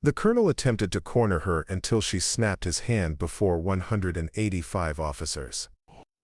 The colonel attempted to corner her until she snapped his hand before 185 officers.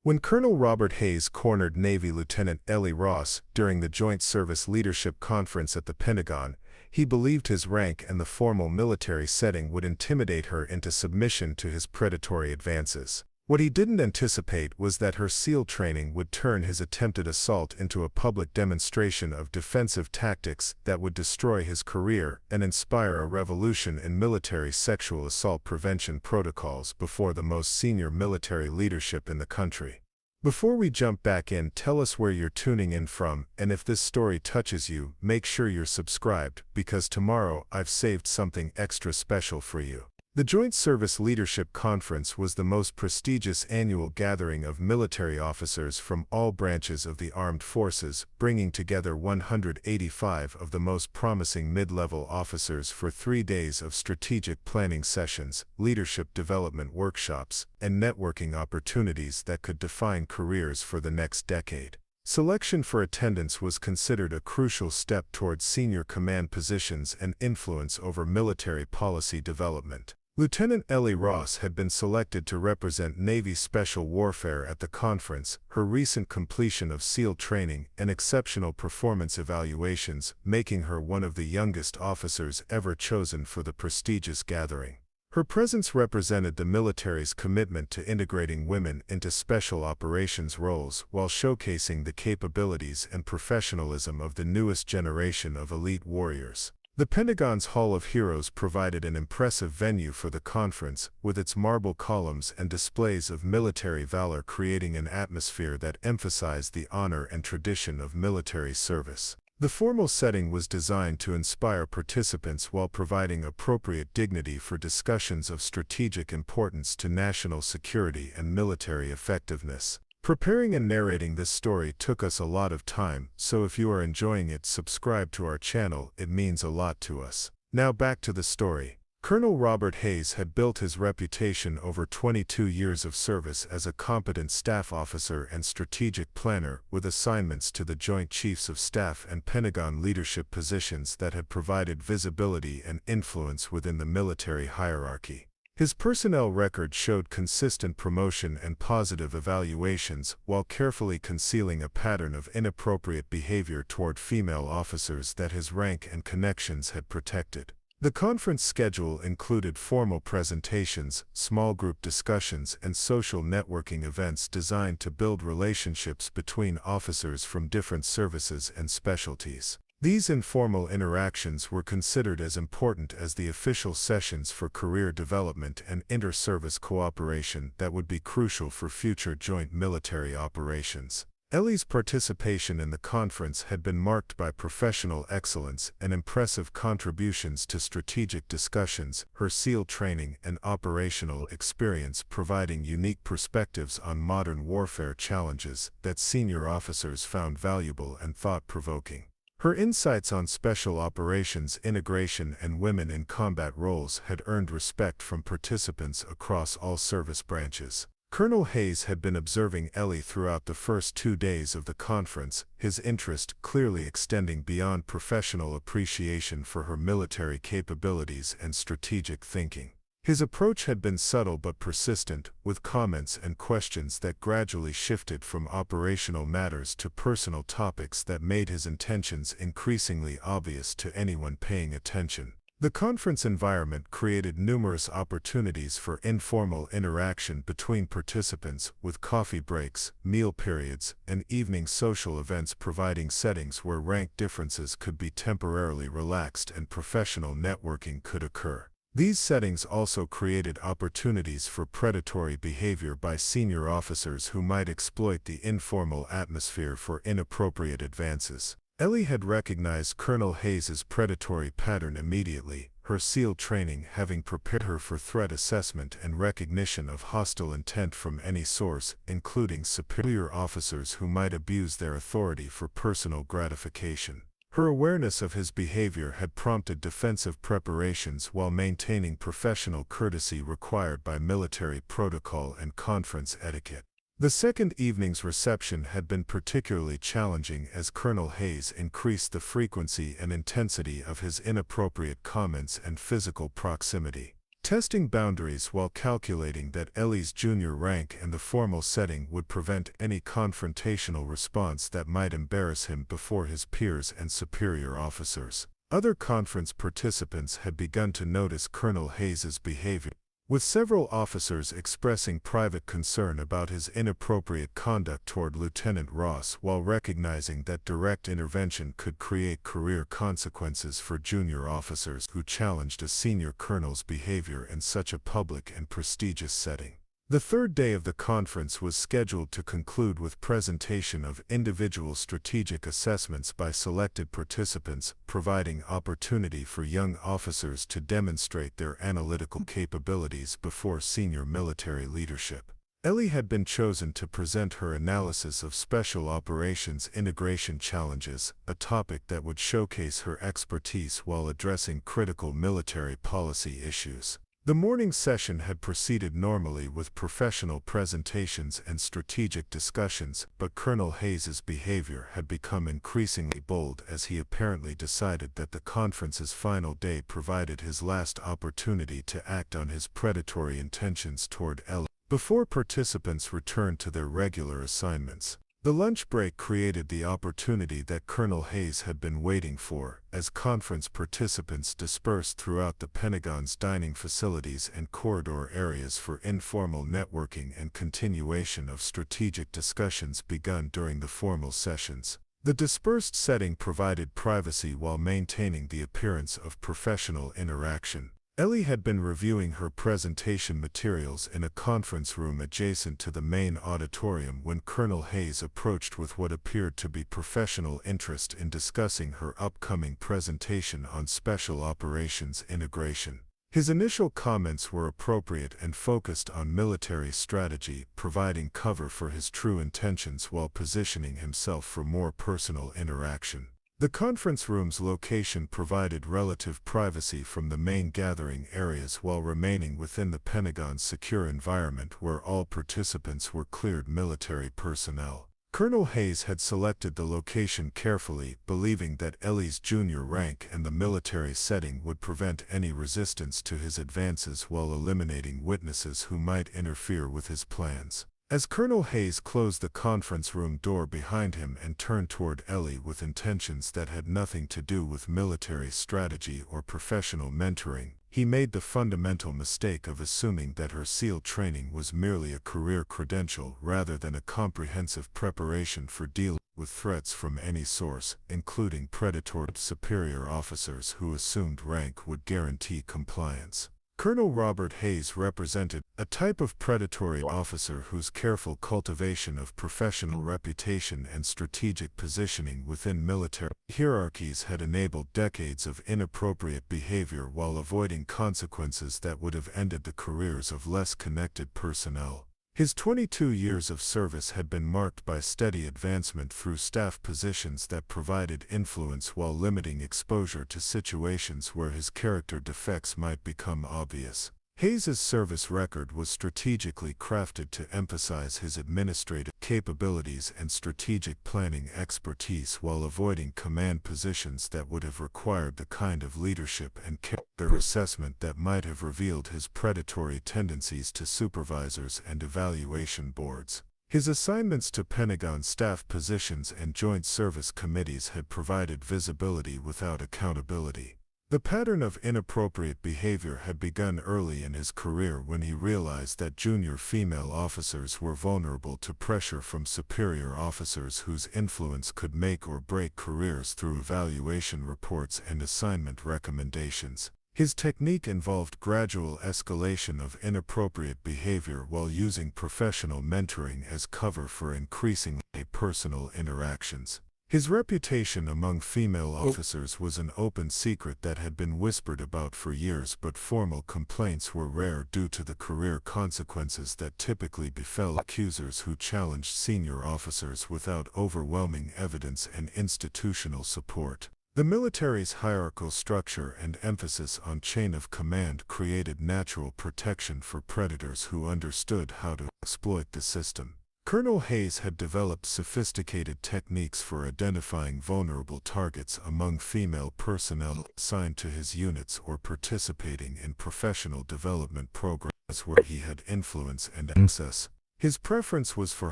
When Colonel Robert Hayes cornered Navy Lieutenant Ellie Ross during the Joint Service Leadership Conference at the Pentagon, he believed his rank and the formal military setting would intimidate her into submission to his predatory advances. What he didn't anticipate was that her SEAL training would turn his attempted assault into a public demonstration of defensive tactics that would destroy his career and inspire a revolution in military sexual assault prevention protocols before the most senior military leadership in the country. Before we jump back in, tell us where you're tuning in from, and if this story touches you, make sure you're subscribed, because tomorrow I've saved something extra special for you. The Joint Service Leadership Conference was the most prestigious annual gathering of military officers from all branches of the armed forces, bringing together 185 of the most promising mid-level officers for 3 days of strategic planning sessions, leadership development workshops, and networking opportunities that could define careers for the next decade. Selection for attendance was considered a crucial step towards senior command positions and influence over military policy development. Lieutenant Ellie Ross had been selected to represent Navy Special Warfare at the conference, her recent completion of SEAL training and exceptional performance evaluations making her one of the youngest officers ever chosen for the prestigious gathering. Her presence represented the military's commitment to integrating women into special operations roles while showcasing the capabilities and professionalism of the newest generation of elite warriors. The Pentagon's Hall of Heroes provided an impressive venue for the conference, with its marble columns and displays of military valor creating an atmosphere that emphasized the honor and tradition of military service. The formal setting was designed to inspire participants while providing appropriate dignity for discussions of strategic importance to national security and military effectiveness. Preparing and narrating this story took us a lot of time, so if you are enjoying it, subscribe to our channel, it means a lot to us. Now back to the story. Colonel Robert Hayes had built his reputation over 22 years of service as a competent staff officer and strategic planner, with assignments to the Joint Chiefs of Staff and Pentagon leadership positions that had provided visibility and influence within the military hierarchy. His personnel record showed consistent promotion and positive evaluations, while carefully concealing a pattern of inappropriate behavior toward female officers that his rank and connections had protected. The conference schedule included formal presentations, small group discussions, and social networking events designed to build relationships between officers from different services and specialties. These informal interactions were considered as important as the official sessions for career development and inter-service cooperation that would be crucial for future joint military operations. Ellie's participation in the conference had been marked by professional excellence and impressive contributions to strategic discussions, her SEAL training and operational experience providing unique perspectives on modern warfare challenges that senior officers found valuable and thought-provoking. Her insights on special operations integration and women in combat roles had earned respect from participants across all service branches. Colonel Hayes had been observing Ellie throughout the first 2 days of the conference, his interest clearly extending beyond professional appreciation for her military capabilities and strategic thinking. His approach had been subtle but persistent, with comments and questions that gradually shifted from operational matters to personal topics that made his intentions increasingly obvious to anyone paying attention. The conference environment created numerous opportunities for informal interaction between participants, with coffee breaks, meal periods, and evening social events providing settings where rank differences could be temporarily relaxed and professional networking could occur. These settings also created opportunities for predatory behavior by senior officers who might exploit the informal atmosphere for inappropriate advances. Ellie had recognized Colonel Hayes's predatory pattern immediately, her SEAL training having prepared her for threat assessment and recognition of hostile intent from any source, including superior officers who might abuse their authority for personal gratification. Her awareness of his behavior had prompted defensive preparations while maintaining professional courtesy required by military protocol and conference etiquette. The second evening's reception had been particularly challenging as Colonel Hayes increased the frequency and intensity of his inappropriate comments and physical proximity. Testing boundaries while calculating that Ellie's junior rank and the formal setting would prevent any confrontational response that might embarrass him before his peers and superior officers. Other conference participants had begun to notice Colonel Hayes's behavior, with several officers expressing private concern about his inappropriate conduct toward Lieutenant Ross while recognizing that direct intervention could create career consequences for junior officers who challenged a senior colonel's behavior in such a public and prestigious setting. The third day of the conference was scheduled to conclude with presentation of individual strategic assessments by selected participants, providing opportunity for young officers to demonstrate their analytical capabilities before senior military leadership. Ellie had been chosen to present her analysis of special operations integration challenges, a topic that would showcase her expertise while addressing critical military policy issues. The morning session had proceeded normally with professional presentations and strategic discussions, but Colonel Hayes's behavior had become increasingly bold as he apparently decided that the conference's final day provided his last opportunity to act on his predatory intentions toward Ellie before participants returned to their regular assignments. The lunch break created the opportunity that Colonel Hayes had been waiting for, as conference participants dispersed throughout the Pentagon's dining facilities and corridor areas for informal networking and continuation of strategic discussions begun during the formal sessions. The dispersed setting provided privacy while maintaining the appearance of professional interaction. Ellie had been reviewing her presentation materials in a conference room adjacent to the main auditorium when Colonel Hayes approached with what appeared to be professional interest in discussing her upcoming presentation on special operations integration. His initial comments were appropriate and focused on military strategy, providing cover for his true intentions while positioning himself for more personal interaction. The conference room's location provided relative privacy from the main gathering areas while remaining within the Pentagon's secure environment where all participants were cleared military personnel. Colonel Hayes had selected the location carefully, believing that Ellie's junior rank and the military setting would prevent any resistance to his advances while eliminating witnesses who might interfere with his plans. As Colonel Hayes closed the conference room door behind him and turned toward Ellie with intentions that had nothing to do with military strategy or professional mentoring, he made the fundamental mistake of assuming that her SEAL training was merely a career credential rather than a comprehensive preparation for dealing with threats from any source, including predatory superior officers who assumed rank would guarantee compliance. Colonel Robert Hayes represented a type of predatory officer whose careful cultivation of professional reputation and strategic positioning within military hierarchies had enabled decades of inappropriate behavior while avoiding consequences that would have ended the careers of less connected personnel. His 22 years of service had been marked by steady advancement through staff positions that provided influence while limiting exposure to situations where his character defects might become obvious. Hayes's service record was strategically crafted to emphasize his administrative capabilities and strategic planning expertise while avoiding command positions that would have required the kind of leadership and character assessment that might have revealed his predatory tendencies to supervisors and evaluation boards. His assignments to Pentagon staff positions and joint service committees had provided visibility without accountability. The pattern of inappropriate behavior had begun early in his career when he realized that junior female officers were vulnerable to pressure from superior officers whose influence could make or break careers through evaluation reports and assignment recommendations. His technique involved gradual escalation of inappropriate behavior while using professional mentoring as cover for increasingly personal interactions. His reputation among female officers was an open secret that had been whispered about for years, but formal complaints were rare due to the career consequences that typically befell accusers who challenged senior officers without overwhelming evidence and institutional support. The military's hierarchical structure and emphasis on chain of command created natural protection for predators who understood how to exploit the system. Colonel Hayes had developed sophisticated techniques for identifying vulnerable targets among female personnel assigned to his units or participating in professional development programs where he had influence and access. His preference was for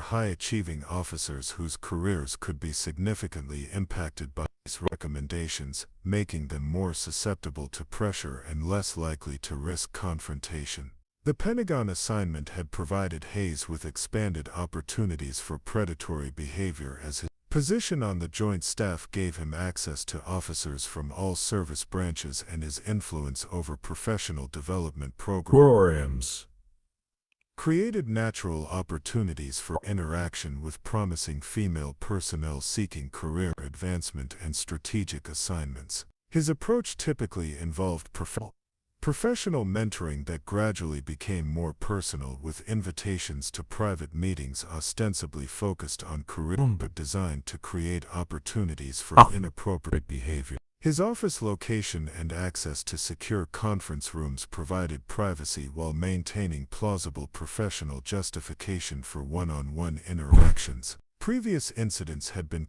high-achieving officers whose careers could be significantly impacted by his recommendations, making them more susceptible to pressure and less likely to risk confrontation. The Pentagon assignment had provided Hayes with expanded opportunities for predatory behavior as his position on the Joint Staff gave him access to officers from all service branches and his influence over professional development programs created natural opportunities for interaction with promising female personnel seeking career advancement and strategic assignments. His approach typically involved professional mentoring that gradually became more personal, with invitations to private meetings ostensibly focused on career but designed to create opportunities for inappropriate behavior. His office location and access to secure conference rooms provided privacy while maintaining plausible professional justification for one-on-one interactions. Previous incidents had been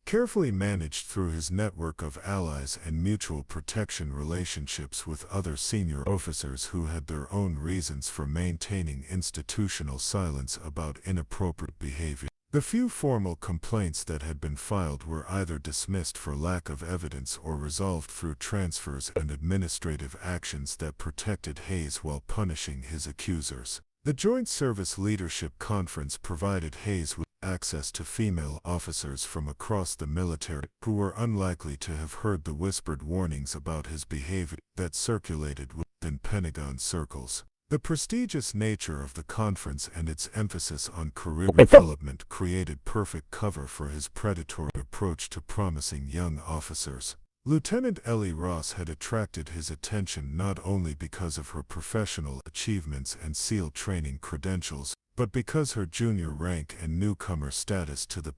carefully managed through his network of allies and mutual protection relationships with other senior officers who had their own reasons for maintaining institutional silence about inappropriate behavior. The few formal complaints that had been filed were either dismissed for lack of evidence or resolved through transfers and administrative actions that protected Hayes while punishing his accusers. The Joint Service Leadership Conference provided Hayes with access to female officers from across the military who were unlikely to have heard the whispered warnings about his behavior that circulated within Pentagon circles. The prestigious nature of the conference and its emphasis on career development created perfect cover for his predatory approach to promising young officers. Lieutenant Ellie Ross had attracted his attention not only because of her professional achievements and SEAL training credentials, but because her junior rank and newcomer status to the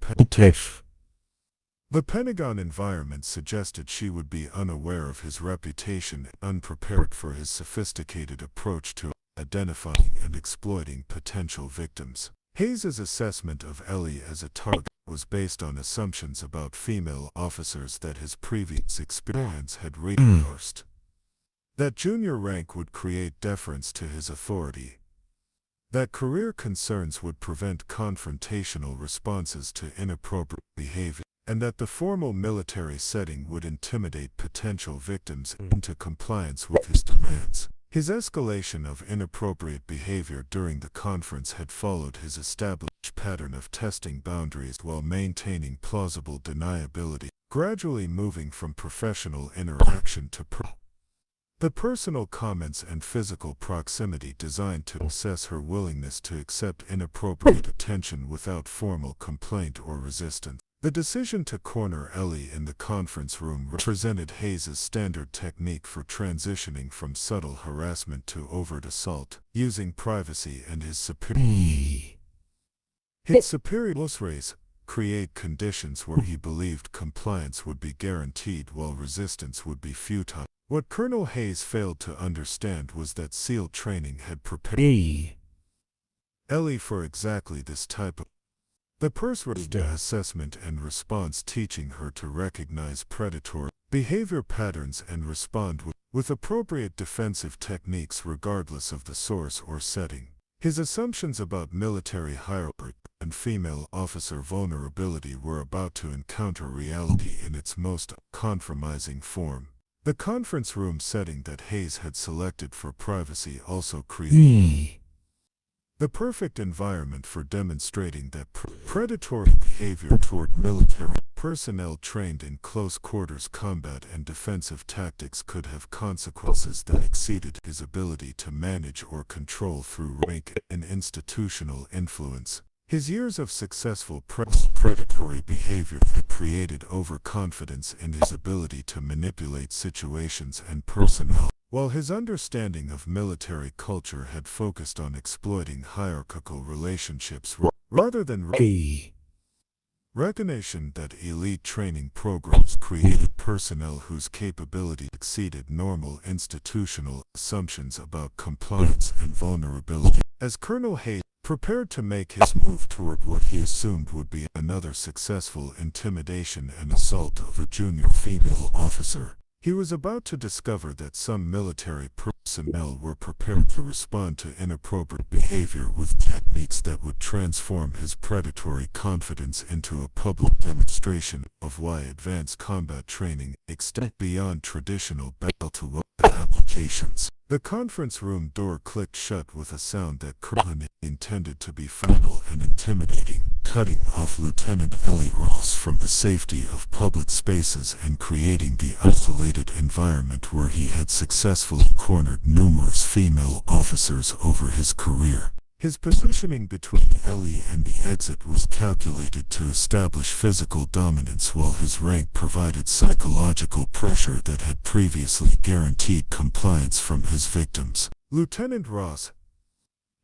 Pentagon environment suggested she would be unaware of his reputation and unprepared for his sophisticated approach to identifying and exploiting potential victims. Hayes's assessment of Ellie as a target was based on assumptions about female officers that his previous experience had reinforced. That junior rank would create deference to his authority. That career concerns would prevent confrontational responses to inappropriate behavior, and that the formal military setting would intimidate potential victims into compliance with his demands. His escalation of inappropriate behavior during the conference had followed his established pattern of testing boundaries while maintaining plausible deniability, gradually moving from professional interaction to the personal comments and physical proximity designed to assess her willingness to accept inappropriate attention without formal complaint or resistance. The decision to corner Ellie in the conference room represented Hayes's standard technique for transitioning from subtle harassment to overt assault, using privacy and his superiority create conditions where he believed compliance would be guaranteed while resistance would be futile. What Colonel Hayes failed to understand was that SEAL training had prepared Ellie for exactly this type of assessment and response, teaching her to recognize predatory behavior patterns and respond with appropriate defensive techniques regardless of the source or setting. His assumptions about military hierarchy and female officer vulnerability were about to encounter reality in its most uncompromising form. The conference room setting that Hayes had selected for privacy also created the perfect environment for demonstrating that predatory behavior toward military personnel trained in close quarters combat and defensive tactics could have consequences that exceeded his ability to manage or control through rank and institutional influence. His years of successful predatory behavior had created overconfidence in his ability to manipulate situations and personnel, while his understanding of military culture had focused on exploiting hierarchical relationships rather than recognition that elite training programs created personnel whose capability exceeded normal institutional assumptions about compliance and vulnerability. As Colonel Hayes prepared to make his move toward what he assumed would be another successful intimidation and assault of a junior female officer. He was about to discover that some military personnel were prepared to respond to inappropriate behavior with techniques that would transform his predatory confidence into a public demonstration of why advanced combat training extends beyond traditional battle-to-weapon applications. The conference room door clicked shut with a sound that Curran intended to be final and intimidating, cutting off Lieutenant Ellie Ross from the safety of public spaces and creating the isolated environment where he had successfully cornered numerous female officers over his career. His positioning between Ellie and the exit was calculated to establish physical dominance, while his rank provided psychological pressure that had previously guaranteed compliance from his victims. Lieutenant Ross.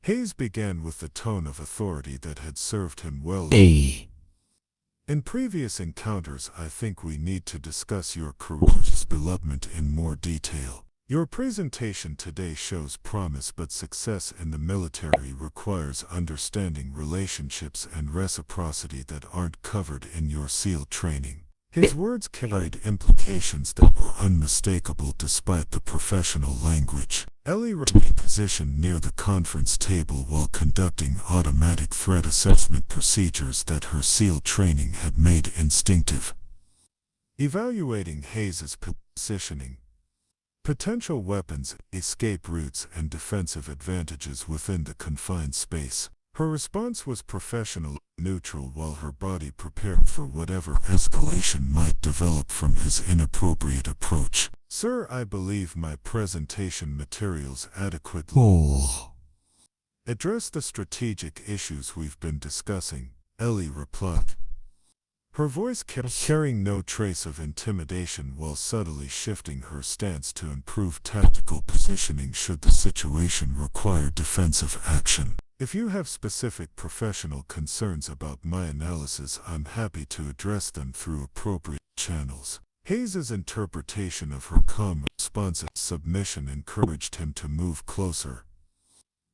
Hayes began with the tone of authority that had served him well. In previous encounters, I think we need to discuss your courageous development in more detail. Your presentation today shows promise, but success in the military requires understanding relationships and reciprocity that aren't covered in your SEAL training. His words carried implications that were unmistakable despite the professional language. Ellie remained positioned near the conference table while conducting automatic threat assessment procedures that her SEAL training had made instinctive. Evaluating Hayes's positioning, potential weapons, escape routes, and defensive advantages within the confined space. Her response was professional, neutral, while her body prepared for whatever escalation might develop from his inappropriate approach. Sir, I believe my presentation materials adequately address the strategic issues we've been discussing, Ellie replied. Her voice carrying no trace of intimidation while subtly shifting her stance to improve tactical positioning should the situation require defensive action. If you have specific professional concerns about my analysis, I'm happy to address them through appropriate channels. Hayes's interpretation of her calm, responsive submission encouraged him to move closer.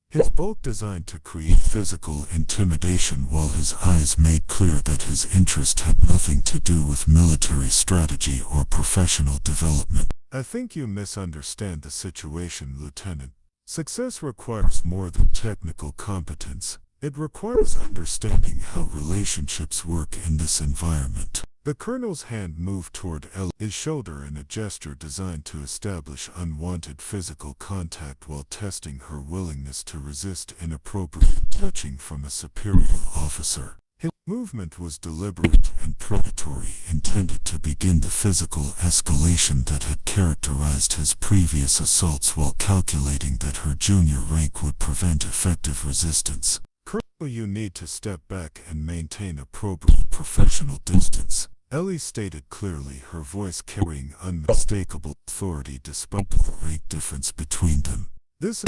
His bulk designed to create physical intimidation, while his eyes made clear that his interest had nothing to do with military strategy or professional development. I think you misunderstand the situation, Lieutenant. Success requires more than technical competence. It requires understanding how relationships work in this environment. The colonel's hand moved toward Ellie's shoulder in a gesture designed to establish unwanted physical contact while testing her willingness to resist inappropriate touching from a superior officer. His movement was deliberate and predatory, intended to begin the physical escalation that had characterized his previous assaults, while calculating that her junior rank would prevent effective resistance. Colonel, you need to step back and maintain appropriate professional distance, Ellie stated clearly, her voice carrying unmistakable authority despite the rank difference between them. This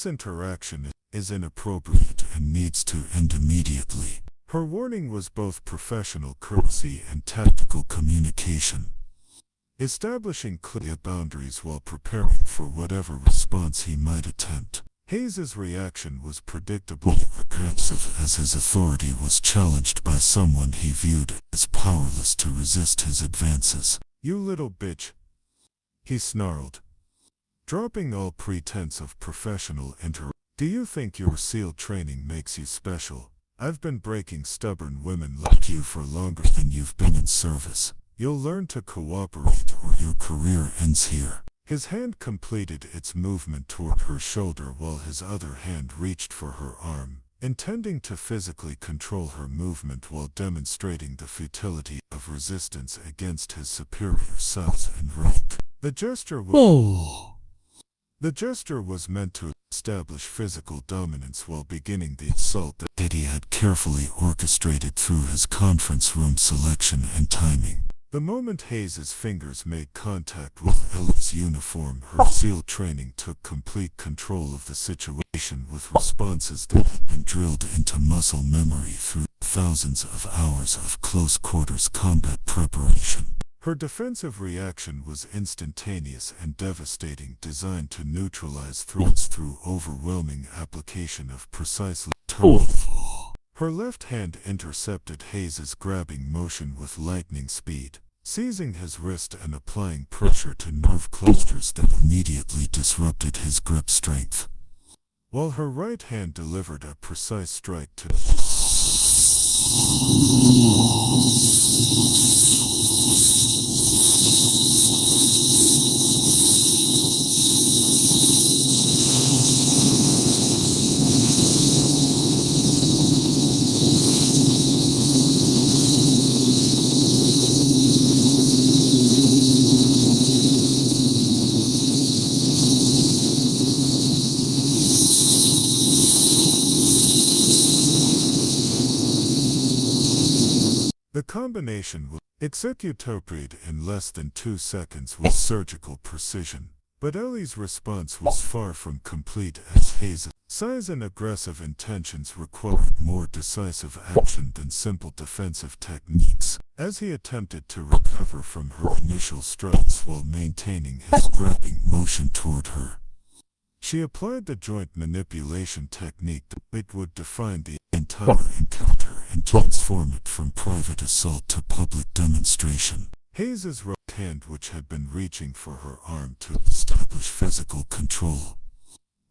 interaction is inappropriate and needs to end immediately. Her warning was both professional courtesy and tactical communication, establishing clear boundaries while preparing for whatever response he might attempt. Hayes's reaction was predictably aggressive, as his authority was challenged by someone he viewed as powerless to resist his advances. You little bitch, he snarled, dropping all pretense of professional interest. Do you think your SEAL training makes you special? I've been breaking stubborn women like you for longer than you've been in service. You'll learn to cooperate or your career ends here. His hand completed its movement toward her shoulder while his other hand reached for her arm, intending to physically control her movement while demonstrating the futility of resistance against his superior size and rank. The gesture was meant to establish physical dominance while beginning the assault that he had carefully orchestrated through his conference room selection and timing. The moment Hayes's fingers made contact with Ellie's uniform, her SEAL training took complete control of the situation, with responses that had been drilled into muscle memory through thousands of hours of close-quarters combat preparation. Her defensive reaction was instantaneous and devastating, designed to neutralize threats through overwhelming application of precisely targeted. Her left hand intercepted Hayes's grabbing motion with lightning speed, seizing his wrist and applying pressure to nerve clusters that immediately disrupted his grip strength, while her right hand delivered a precise strike to the combination was executed in less than 2 seconds with surgical precision, but Ellie's response was far from complete, as Hayes' size and aggressive intentions required more decisive action than simple defensive techniques, as he attempted to recover from her initial strikes while maintaining his grabbing motion toward her. She applied the joint manipulation technique that would define the entire encounter and transform it from private assault to public demonstration. Hayes's right hand, which had been reaching for her arm to establish physical control,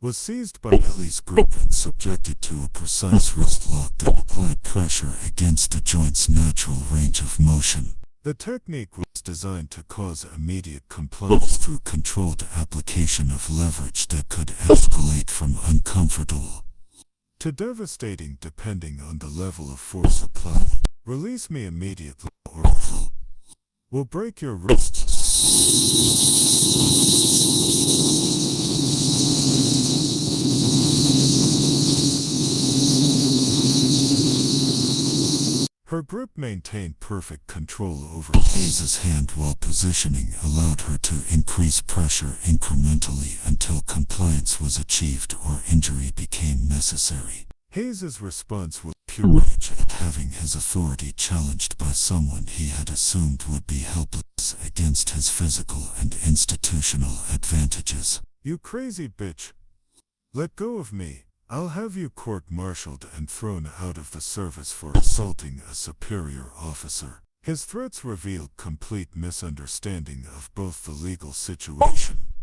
was seized by Ellie's grip and subjected to a precise wrist lock that applied pressure against the joint's natural range of motion. The technique was designed to cause immediate compliance through controlled application of leverage that could escalate from uncomfortable to devastating depending on the level of force applied. Release me immediately or will break your wrist. Her grip maintained perfect control over Hayes's hand, while positioning allowed her to increase pressure incrementally until compliance was achieved or injury became necessary. Hayes's response was pure rage at having his authority challenged by someone he had assumed would be helpless against his physical and institutional advantages. "You crazy bitch! Let go of me. I'll have you court-martialed and thrown out of the service for assaulting a superior officer." His threats revealed complete misunderstanding of both the legal situation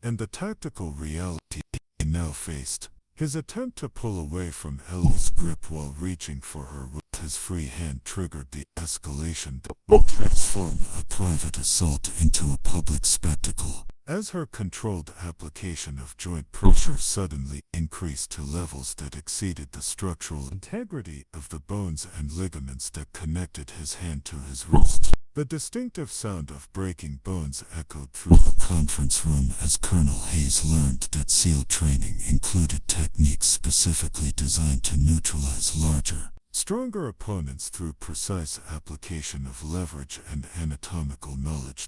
and the tactical reality he now faced. His attempt to pull away from Ellie's grip while reaching for her with his free hand triggered the escalation that would transform a private assault into a public spectacle, as her controlled application of joint pressure suddenly increased to levels that exceeded the structural integrity of the bones and ligaments that connected his hand to his wrist. The distinctive sound of breaking bones echoed through the conference room as Colonel Hayes learned that SEAL training included techniques specifically designed to neutralize larger, stronger opponents through precise application of leverage and anatomical knowledge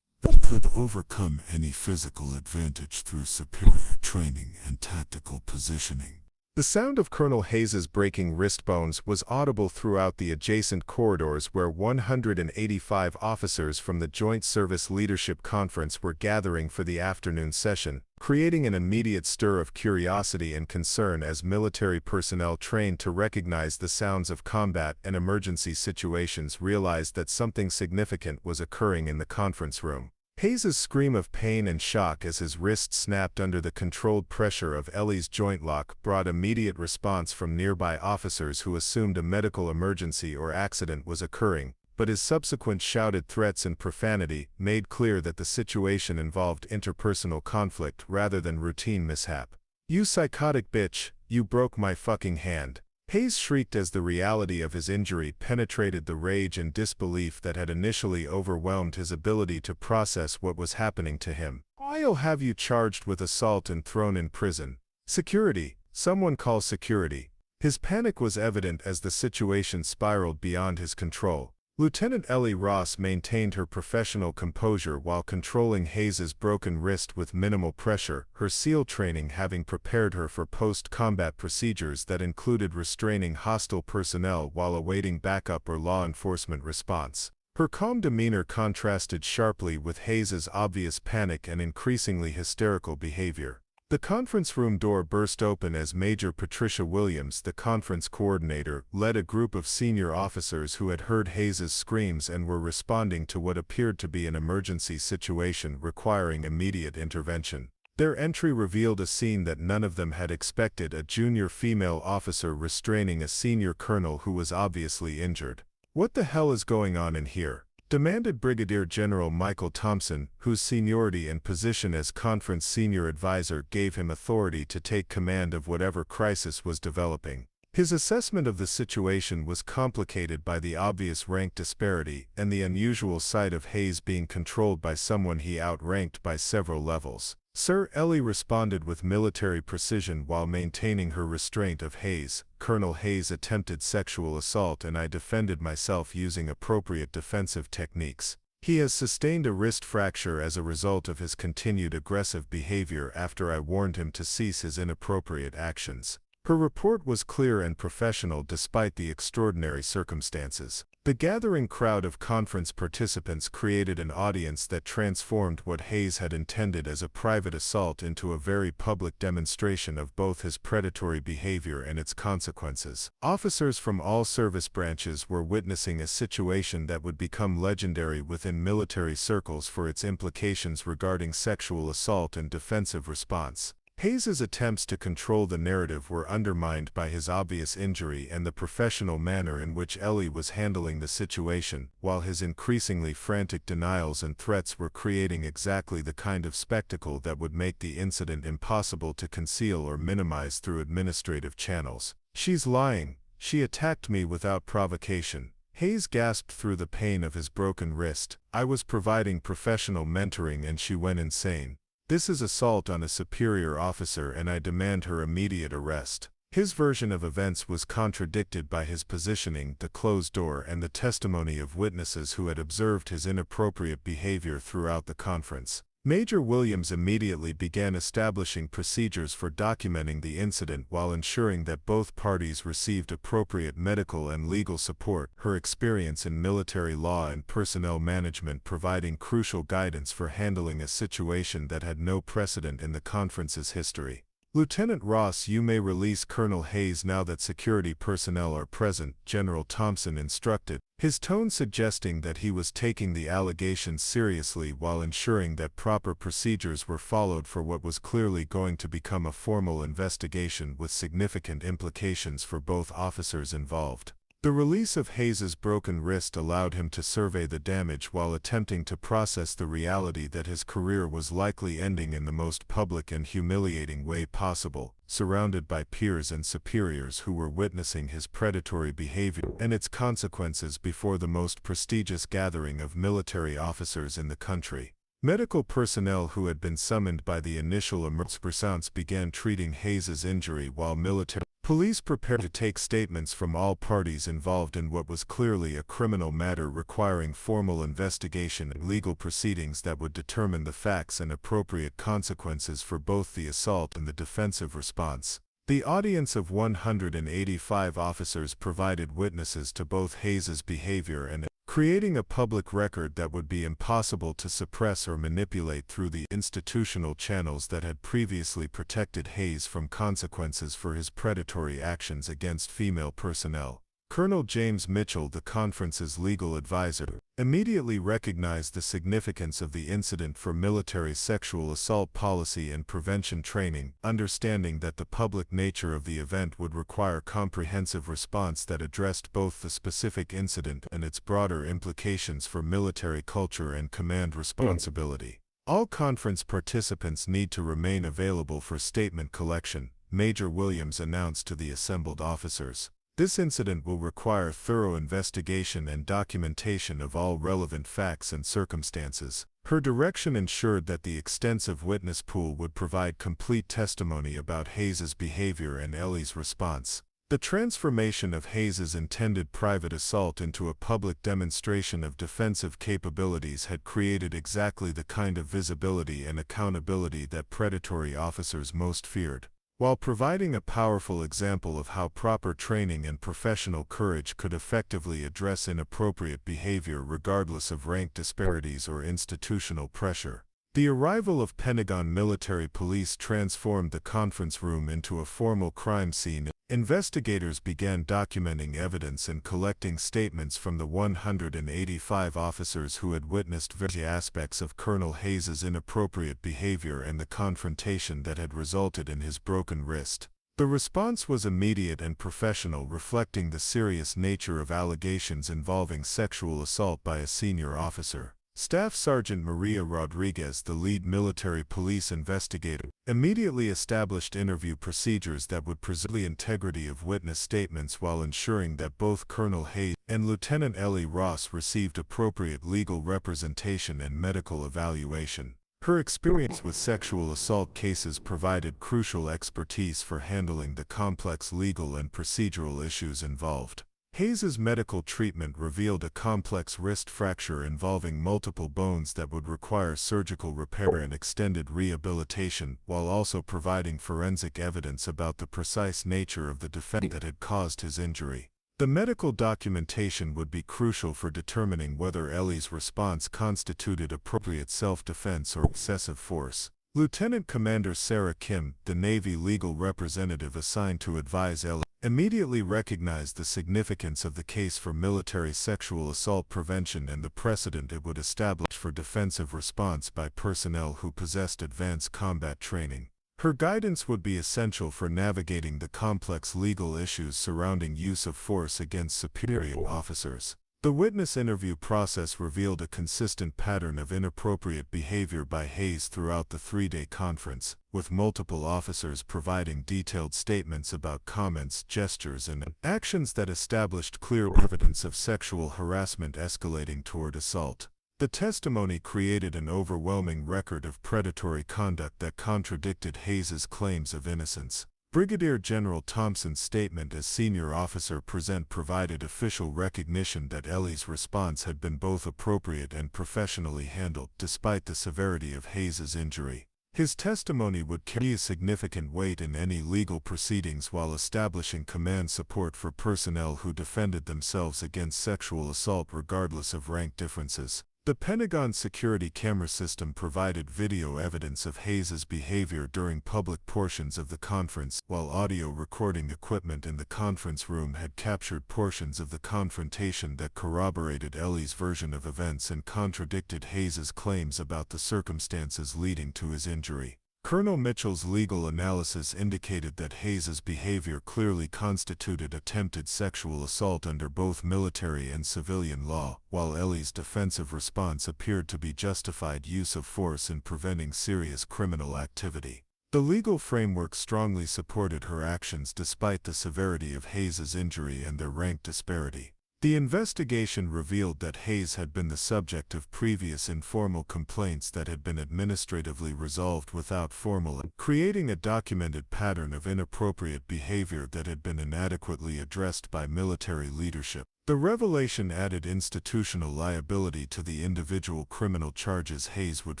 that could overcome any physical advantage through superior training and tactical positioning. The sound of Colonel Hayes's breaking wrist bones was audible throughout the adjacent corridors where 185 officers from the Joint Service Leadership Conference were gathering for the afternoon session, creating an immediate stir of curiosity and concern as military personnel trained to recognize the sounds of combat and emergency situations realized that something significant was occurring in the conference room. Hayes's scream of pain and shock as his wrist snapped under the controlled pressure of Ellie's joint lock brought immediate response from nearby officers who assumed a medical emergency or accident was occurring, but his subsequent shouted threats and profanity made clear that the situation involved interpersonal conflict rather than routine mishap. "You psychotic bitch, you broke my fucking hand." Hayes shrieked as the reality of his injury penetrated the rage and disbelief that had initially overwhelmed his ability to process what was happening to him. "I'll have you charged with assault and thrown in prison." "Security! Someone call security!" His panic was evident as the situation spiraled beyond his control. Lieutenant Ellie Ross maintained her professional composure while controlling Hayes's broken wrist with minimal pressure, her SEAL training having prepared her for post-combat procedures that included restraining hostile personnel while awaiting backup or law enforcement response. Her calm demeanor contrasted sharply with Hayes's obvious panic and increasingly hysterical behavior. The conference room door burst open as Major Patricia Williams, the conference coordinator, led a group of senior officers who had heard Hayes's screams and were responding to what appeared to be an emergency situation requiring immediate intervention. Their entry revealed a scene that none of them had expected: a junior female officer restraining a senior colonel who was obviously injured. "What the hell is going on in here?" demanded Brigadier General Michael Thompson, whose seniority and position as conference senior advisor gave him authority to take command of whatever crisis was developing. His assessment of the situation was complicated by the obvious rank disparity and the unusual sight of Hayes being controlled by someone he outranked by several levels. "Sir," Ellie responded with military precision while maintaining her restraint of Hayes. "Colonel Hayes attempted sexual assault and I defended myself using appropriate defensive techniques. He has sustained a wrist fracture as a result of his continued aggressive behavior after I warned him to cease his inappropriate actions." Her report was clear and professional despite the extraordinary circumstances. The gathering crowd of conference participants created an audience that transformed what Hayes had intended as a private assault into a very public demonstration of both his predatory behavior and its consequences. Officers from all service branches were witnessing a situation that would become legendary within military circles for its implications regarding sexual assault and defensive response. Hayes's attempts to control the narrative were undermined by his obvious injury and the professional manner in which Ellie was handling the situation, while his increasingly frantic denials and threats were creating exactly the kind of spectacle that would make the incident impossible to conceal or minimize through administrative channels. "She's lying. She attacked me without provocation." Hayes gasped through the pain of his broken wrist. "I was providing professional mentoring and she went insane. This is assault on a superior officer and I demand her immediate arrest." His version of events was contradicted by his positioning, the closed door, and the testimony of witnesses who had observed his inappropriate behavior throughout the conference. Major Williams immediately began establishing procedures for documenting the incident while ensuring that both parties received appropriate medical and legal support, her experience in military law and personnel management providing crucial guidance for handling a situation that had no precedent in the conference's history. "Lieutenant Ross, you may release Colonel Hayes now that security personnel are present," General Thompson instructed, his tone suggesting that he was taking the allegations seriously while ensuring that proper procedures were followed for what was clearly going to become a formal investigation with significant implications for both officers involved. The release of Hayes's broken wrist allowed him to survey the damage while attempting to process the reality that his career was likely ending in the most public and humiliating way possible, surrounded by peers and superiors who were witnessing his predatory behavior and its consequences before the most prestigious gathering of military officers in the country. Medical personnel who had been summoned by the initial emergency began treating Hayes's injury while military police prepared to take statements from all parties involved in what was clearly a criminal matter requiring formal investigation and legal proceedings that would determine the facts and appropriate consequences for both the assault and the defensive response. The audience of 185 officers provided witnesses to both Hayes's behavior and creating a public record that would be impossible to suppress or manipulate through the institutional channels that had previously protected Hayes from consequences for his predatory actions against female personnel. Colonel James Mitchell, the conference's legal advisor, immediately recognized the significance of the incident for military sexual assault policy and prevention training, understanding that the public nature of the event would require comprehensive response that addressed both the specific incident and its broader implications for military culture and command responsibility. "All conference participants need to remain available for statement collection," Major Williams announced to the assembled officers. "This incident will require thorough investigation and documentation of all relevant facts and circumstances." Her direction ensured that the extensive witness pool would provide complete testimony about Hayes's behavior and Ellie's response. The transformation of Hayes's intended private assault into a public demonstration of defensive capabilities had created exactly the kind of visibility and accountability that predatory officers most feared. while providing a powerful example of how proper training and professional courage could effectively address inappropriate behavior regardless of rank disparities or institutional pressure. The arrival of Pentagon military police transformed the conference room into a formal crime scene. Investigators began documenting evidence and collecting statements from the 185 officers who had witnessed various aspects of Colonel Hayes's inappropriate behavior and the confrontation that had resulted in his broken wrist. The response was immediate and professional, reflecting the serious nature of allegations involving sexual assault by a senior officer. Staff Sergeant Maria Rodriguez, the lead military police investigator, immediately established interview procedures that would preserve the integrity of witness statements while ensuring that both Colonel Hayes and Lieutenant Ellie Ross received appropriate legal representation and medical evaluation. Her experience with sexual assault cases provided crucial expertise for handling the complex legal and procedural issues involved. Hayes's medical treatment revealed a complex wrist fracture involving multiple bones that would require surgical repair and extended rehabilitation, while also providing forensic evidence about the precise nature of the defect that had caused his injury. The medical documentation would be crucial for determining whether Ellie's response constituted appropriate self-defense or excessive force. Lieutenant Commander Sarah Kim, the Navy legal representative assigned to advise Ellie, immediately recognized the significance of the case for military sexual assault prevention and the precedent it would establish for defensive response by personnel who possessed advanced combat training. Her guidance would be essential for navigating the complex legal issues surrounding use of force against superior officers. The witness interview process revealed a consistent pattern of inappropriate behavior by Hayes throughout the three-day conference, with multiple officers providing detailed statements about comments, gestures, and actions that established clear evidence of sexual harassment escalating toward assault. The testimony created an overwhelming record of predatory conduct that contradicted Hayes's claims of innocence. Brigadier General Thompson's statement as senior officer present provided official recognition that Ellie's response had been both appropriate and professionally handled, despite the severity of Hayes's injury. His testimony would carry a significant weight in any legal proceedings while establishing command support for personnel who defended themselves against sexual assault regardless of rank differences. The Pentagon security camera system provided video evidence of Hayes's behavior during public portions of the conference, while audio recording equipment in the conference room had captured portions of the confrontation that corroborated Ellie's version of events and contradicted Hayes's claims about the circumstances leading to his injury. Colonel Mitchell's legal analysis indicated that Hayes's behavior clearly constituted attempted sexual assault under both military and civilian law, while Ellie's defensive response appeared to be justified use of force in preventing serious criminal activity. The legal framework strongly supported her actions despite the severity of Hayes's injury and their rank disparity. The investigation revealed that Hayes had been the subject of previous informal complaints that had been administratively resolved without formal, creating a documented pattern of inappropriate behavior that had been inadequately addressed by military leadership. The revelation added institutional liability to the individual criminal charges Hayes would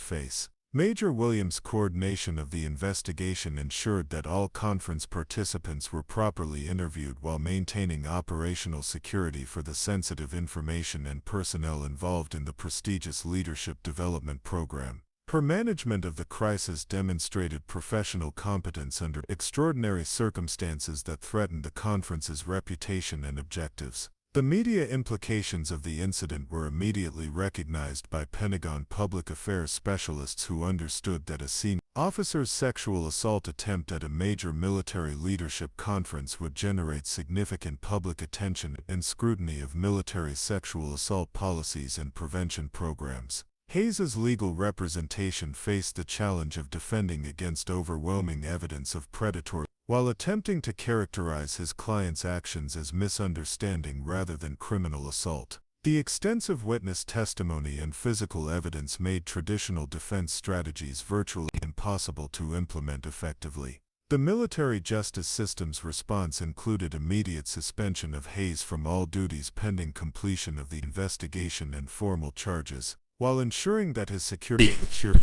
face. Major Williams' coordination of the investigation ensured that all conference participants were properly interviewed while maintaining operational security for the sensitive information and personnel involved in the prestigious leadership development program. Her management of the crisis demonstrated professional competence under extraordinary circumstances that threatened the conference's reputation and objectives. The media implications of the incident were immediately recognized by Pentagon public affairs specialists who understood that a senior officer's sexual assault attempt at a major military leadership conference would generate significant public attention and scrutiny of military sexual assault policies and prevention programs. Hayes's legal representation faced the challenge of defending against overwhelming evidence of predatory, while attempting to characterize his client's actions as misunderstanding rather than criminal assault. The extensive witness testimony and physical evidence made traditional defense strategies virtually impossible to implement effectively. The military justice system's response included immediate suspension of Hayes from all duties pending completion of the investigation and formal charges. while ensuring that his security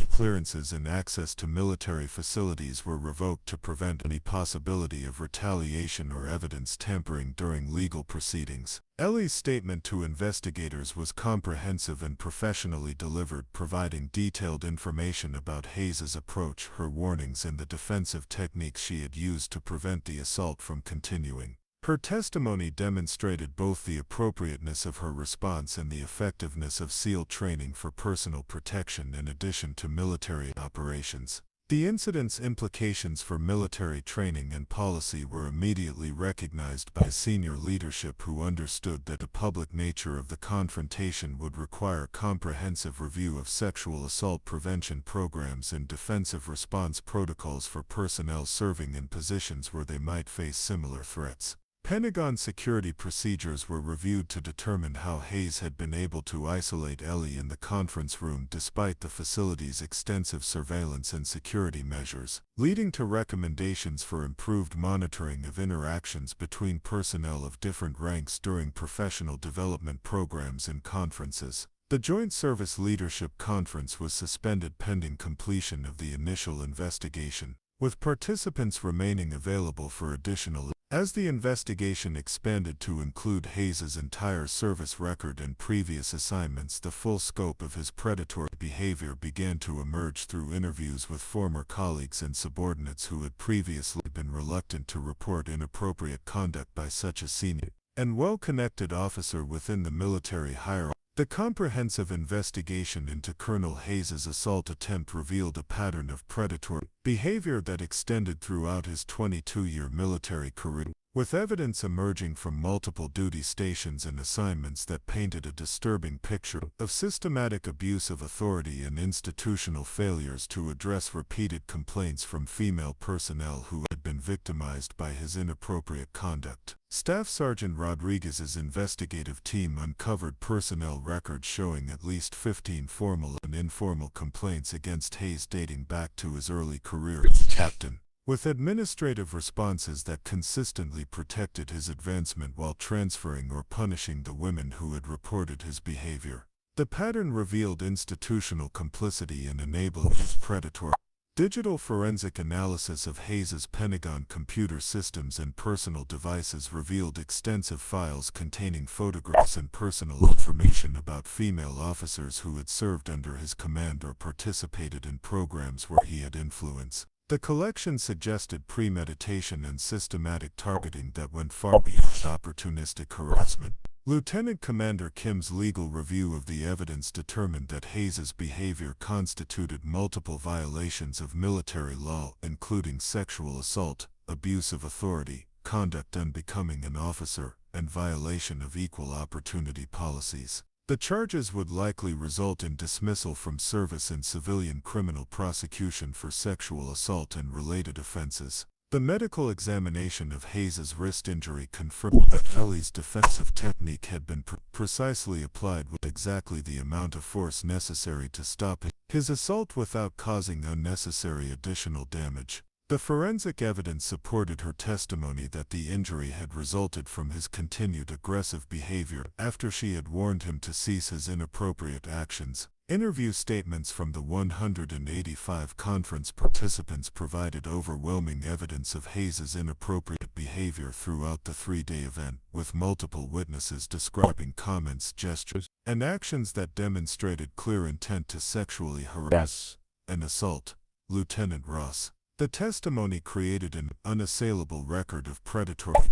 clearances and access to military facilities were revoked to prevent any possibility of retaliation or evidence tampering during legal proceedings. Ellie's statement to investigators was comprehensive and professionally delivered, providing detailed information about Hayes's approach, her warnings, and the defensive techniques she had used to prevent the assault from continuing. Her testimony demonstrated both the appropriateness of her response and the effectiveness of SEAL training for personal protection in addition to military operations. The incident's implications for military training and policy were immediately recognized by senior leadership, who understood that the public nature of the confrontation would require comprehensive review of sexual assault prevention programs and defensive response protocols for personnel serving in positions where they might face similar threats. Pentagon security procedures were reviewed to determine how Hayes had been able to isolate Ellie in the conference room despite the facility's extensive surveillance and security measures, leading to recommendations for improved monitoring of interactions between personnel of different ranks during professional development programs and conferences. The Joint Service Leadership Conference was suspended pending completion of the initial investigation, with participants remaining available for additional. As the investigation expanded to include Hayes's entire service record and previous assignments, the full scope of his predatory behavior began to emerge through interviews with former colleagues and subordinates who had previously been reluctant to report inappropriate conduct by such a senior and well-connected officer within the military hierarchy. The comprehensive investigation into Colonel Hayes's assault attempt revealed a pattern of predatory behavior that extended throughout his 22-year military career, with evidence emerging from multiple duty stations and assignments that painted a disturbing picture of systematic abuse of authority and institutional failures to address repeated complaints from female personnel who had been victimized by his inappropriate conduct. Staff Sergeant Rodriguez's investigative team uncovered personnel records showing at least 15 formal and informal complaints against Hayes dating back to his early career as captain, with administrative responses that consistently protected his advancement while transferring or punishing the women who had reported his behavior. The pattern revealed institutional complicity and enabled his predatory. Digital forensic analysis of Hayes's Pentagon computer systems and personal devices revealed extensive files containing photographs and personal information about female officers who had served under his command or participated in programs where he had influence. The collection suggested premeditation and systematic targeting that went far beyond opportunistic harassment. Lieutenant Commander Kim's legal review of the evidence determined that Hayes's behavior constituted multiple violations of military law, including sexual assault, abuse of authority, conduct unbecoming an officer, and violation of equal opportunity policies. The charges would likely result in dismissal from service and civilian criminal prosecution for sexual assault and related offenses. The medical examination of Hayes's wrist injury confirmed that Ellie's defensive technique had been precisely applied with exactly the amount of force necessary to stop his assault without causing unnecessary additional damage. The forensic evidence supported her testimony that the injury had resulted from his continued aggressive behavior after she had warned him to cease his inappropriate actions. Interview statements from the 185 conference participants provided overwhelming evidence of Hayes's inappropriate behavior throughout the three-day event, with multiple witnesses describing comments, gestures, and actions that demonstrated clear intent to sexually harass and assault Lieutenant Ross. The testimony created an unassailable record of predatory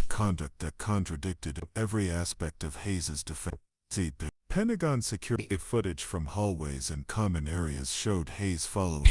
conduct that contradicted every aspect of Hayes's defense. Pentagon security footage from hallways and common areas showed Hayes following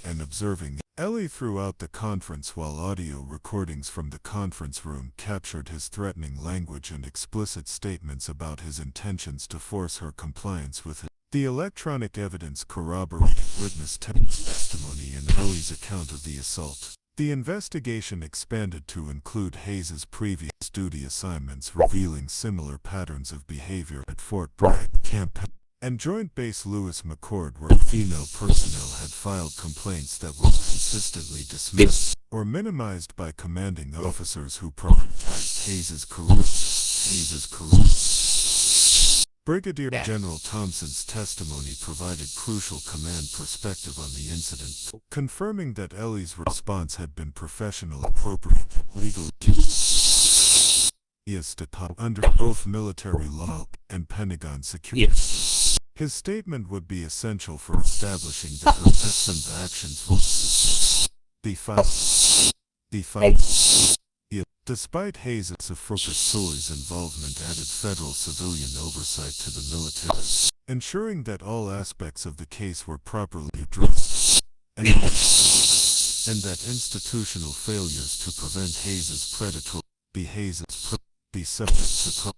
and observing Ellie throughout the conference, while audio recordings from the conference room captured his threatening language and explicit statements about his intentions to force her compliance with it. The electronic evidence corroborated witness testimony and Ellie's account of the assault. The investigation expanded to include Hayes's previous duty assignments, revealing similar patterns of behavior at Fort Bragg, Camp and Joint Base Lewis McChord, where female personnel had filed complaints that were consistently dismissed or minimized by commanding officers who prioritized Hayes's career. Brigadier General Thompson's testimony provided crucial command perspective on the incident, confirming that Ellie's response had been professional, appropriate, legal, under both military law and Pentagon security. His statement would be essential for establishing that her actions were defiant. Despite Hayes' Soy's involvement added federal civilian oversight to the military, ensuring that all aspects of the case were properly addressed, and that institutional failures to prevent Hayes' predatory behavior be subject to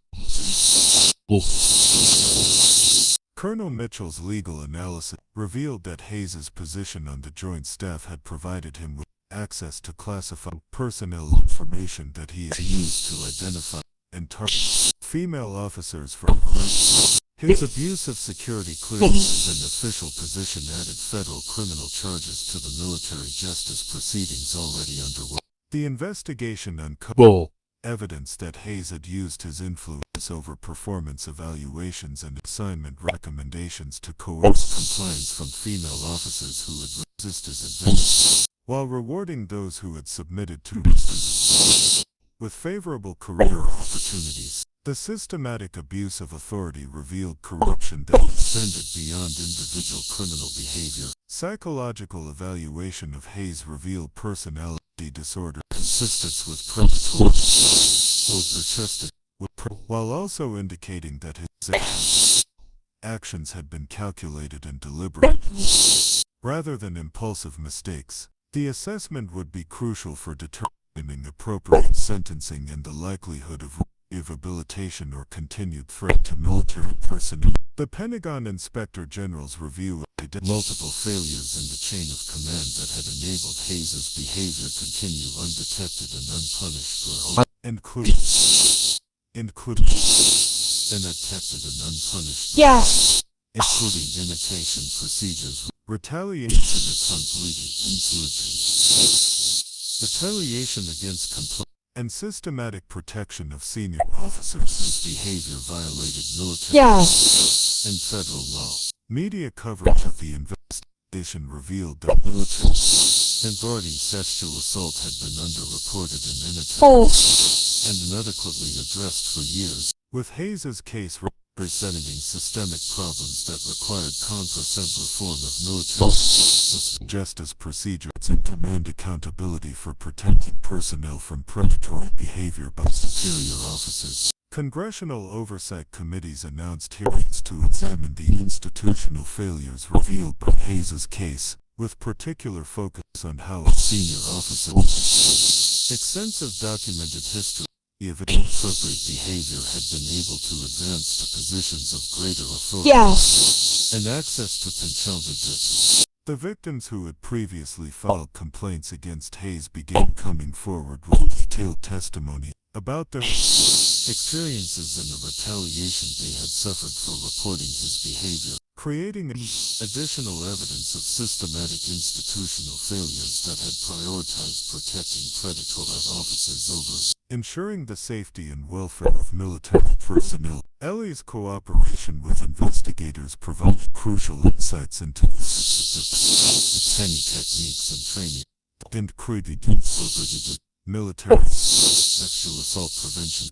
Colonel Mitchell's legal analysis revealed that Hayes' position on the Joint Staff had provided him with access to classified personnel information that he had used to identify and target female officers for arrest. His abuse of security clearances and official position added federal criminal charges to the military justice proceedings already underway. The investigation uncovered evidence that Hayes had used his influence over performance evaluations and assignment recommendations to coerce compliance from female officers who had resisted advance, while rewarding those who had submitted to with favorable career opportunities. The systematic abuse of authority revealed corruption that extended beyond individual criminal behavior. Psychological evaluation of Hayes revealed personality disorder consistent with predatory while also indicating that his actions had been calculated and deliberate, rather than impulsive mistakes. The assessment would be crucial for determining appropriate sentencing and the likelihood of rehabilitation or continued threat to military personnel. The Pentagon Inspector General's review identified multiple failures in the chain of command that had enabled Hayes' behavior continue undetected and unpunished for including undetected and unpunished, including imitation procedures, retaliation upon bleeding, retaliation against compliance, and systematic protection of senior officers whose behavior violated military and federal law. Media coverage of the investigation revealed that military embroidered sexual assault had been underreported and inadequately addressed for years, with Hayes' case representing systemic problems that required comprehensive reform of military justice procedures and command accountability for protecting personnel from predatory behavior by superior officers. Congressional oversight committees announced hearings to examine the institutional failures revealed by Hayes' case, with particular focus on how a senior officer extensive documented history of inappropriate behavior had been able to advance to positions of greater authority and access to controlled. The victims who had previously filed complaints against Hayes began coming forward with detailed testimony about their experiences and the retaliation they had suffered for reporting his behavior, creating additional evidence of systematic institutional failures that had prioritized protecting predatory officers over ensuring the safety and welfare of military personnel. Ellie's cooperation with investigators provided crucial insights into penny techniques and training and military sexual assault prevention.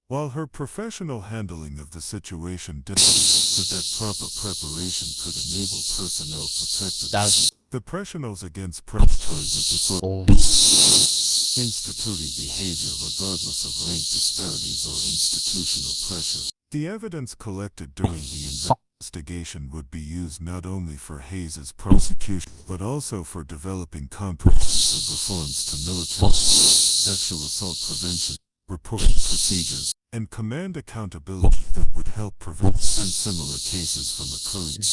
While her professional handling of the situation demonstrated that proper preparation could enable personnel protected the professionals against predatory instituting behavior regardless of rank disparities or institutional pressure. The evidence collected during the investigation would be used not only for Hayes' prosecution but also for developing comprehensive reforms to military sexual assault prevention, reporting procedures, and command accountability that would help prevent similar cases from occurring.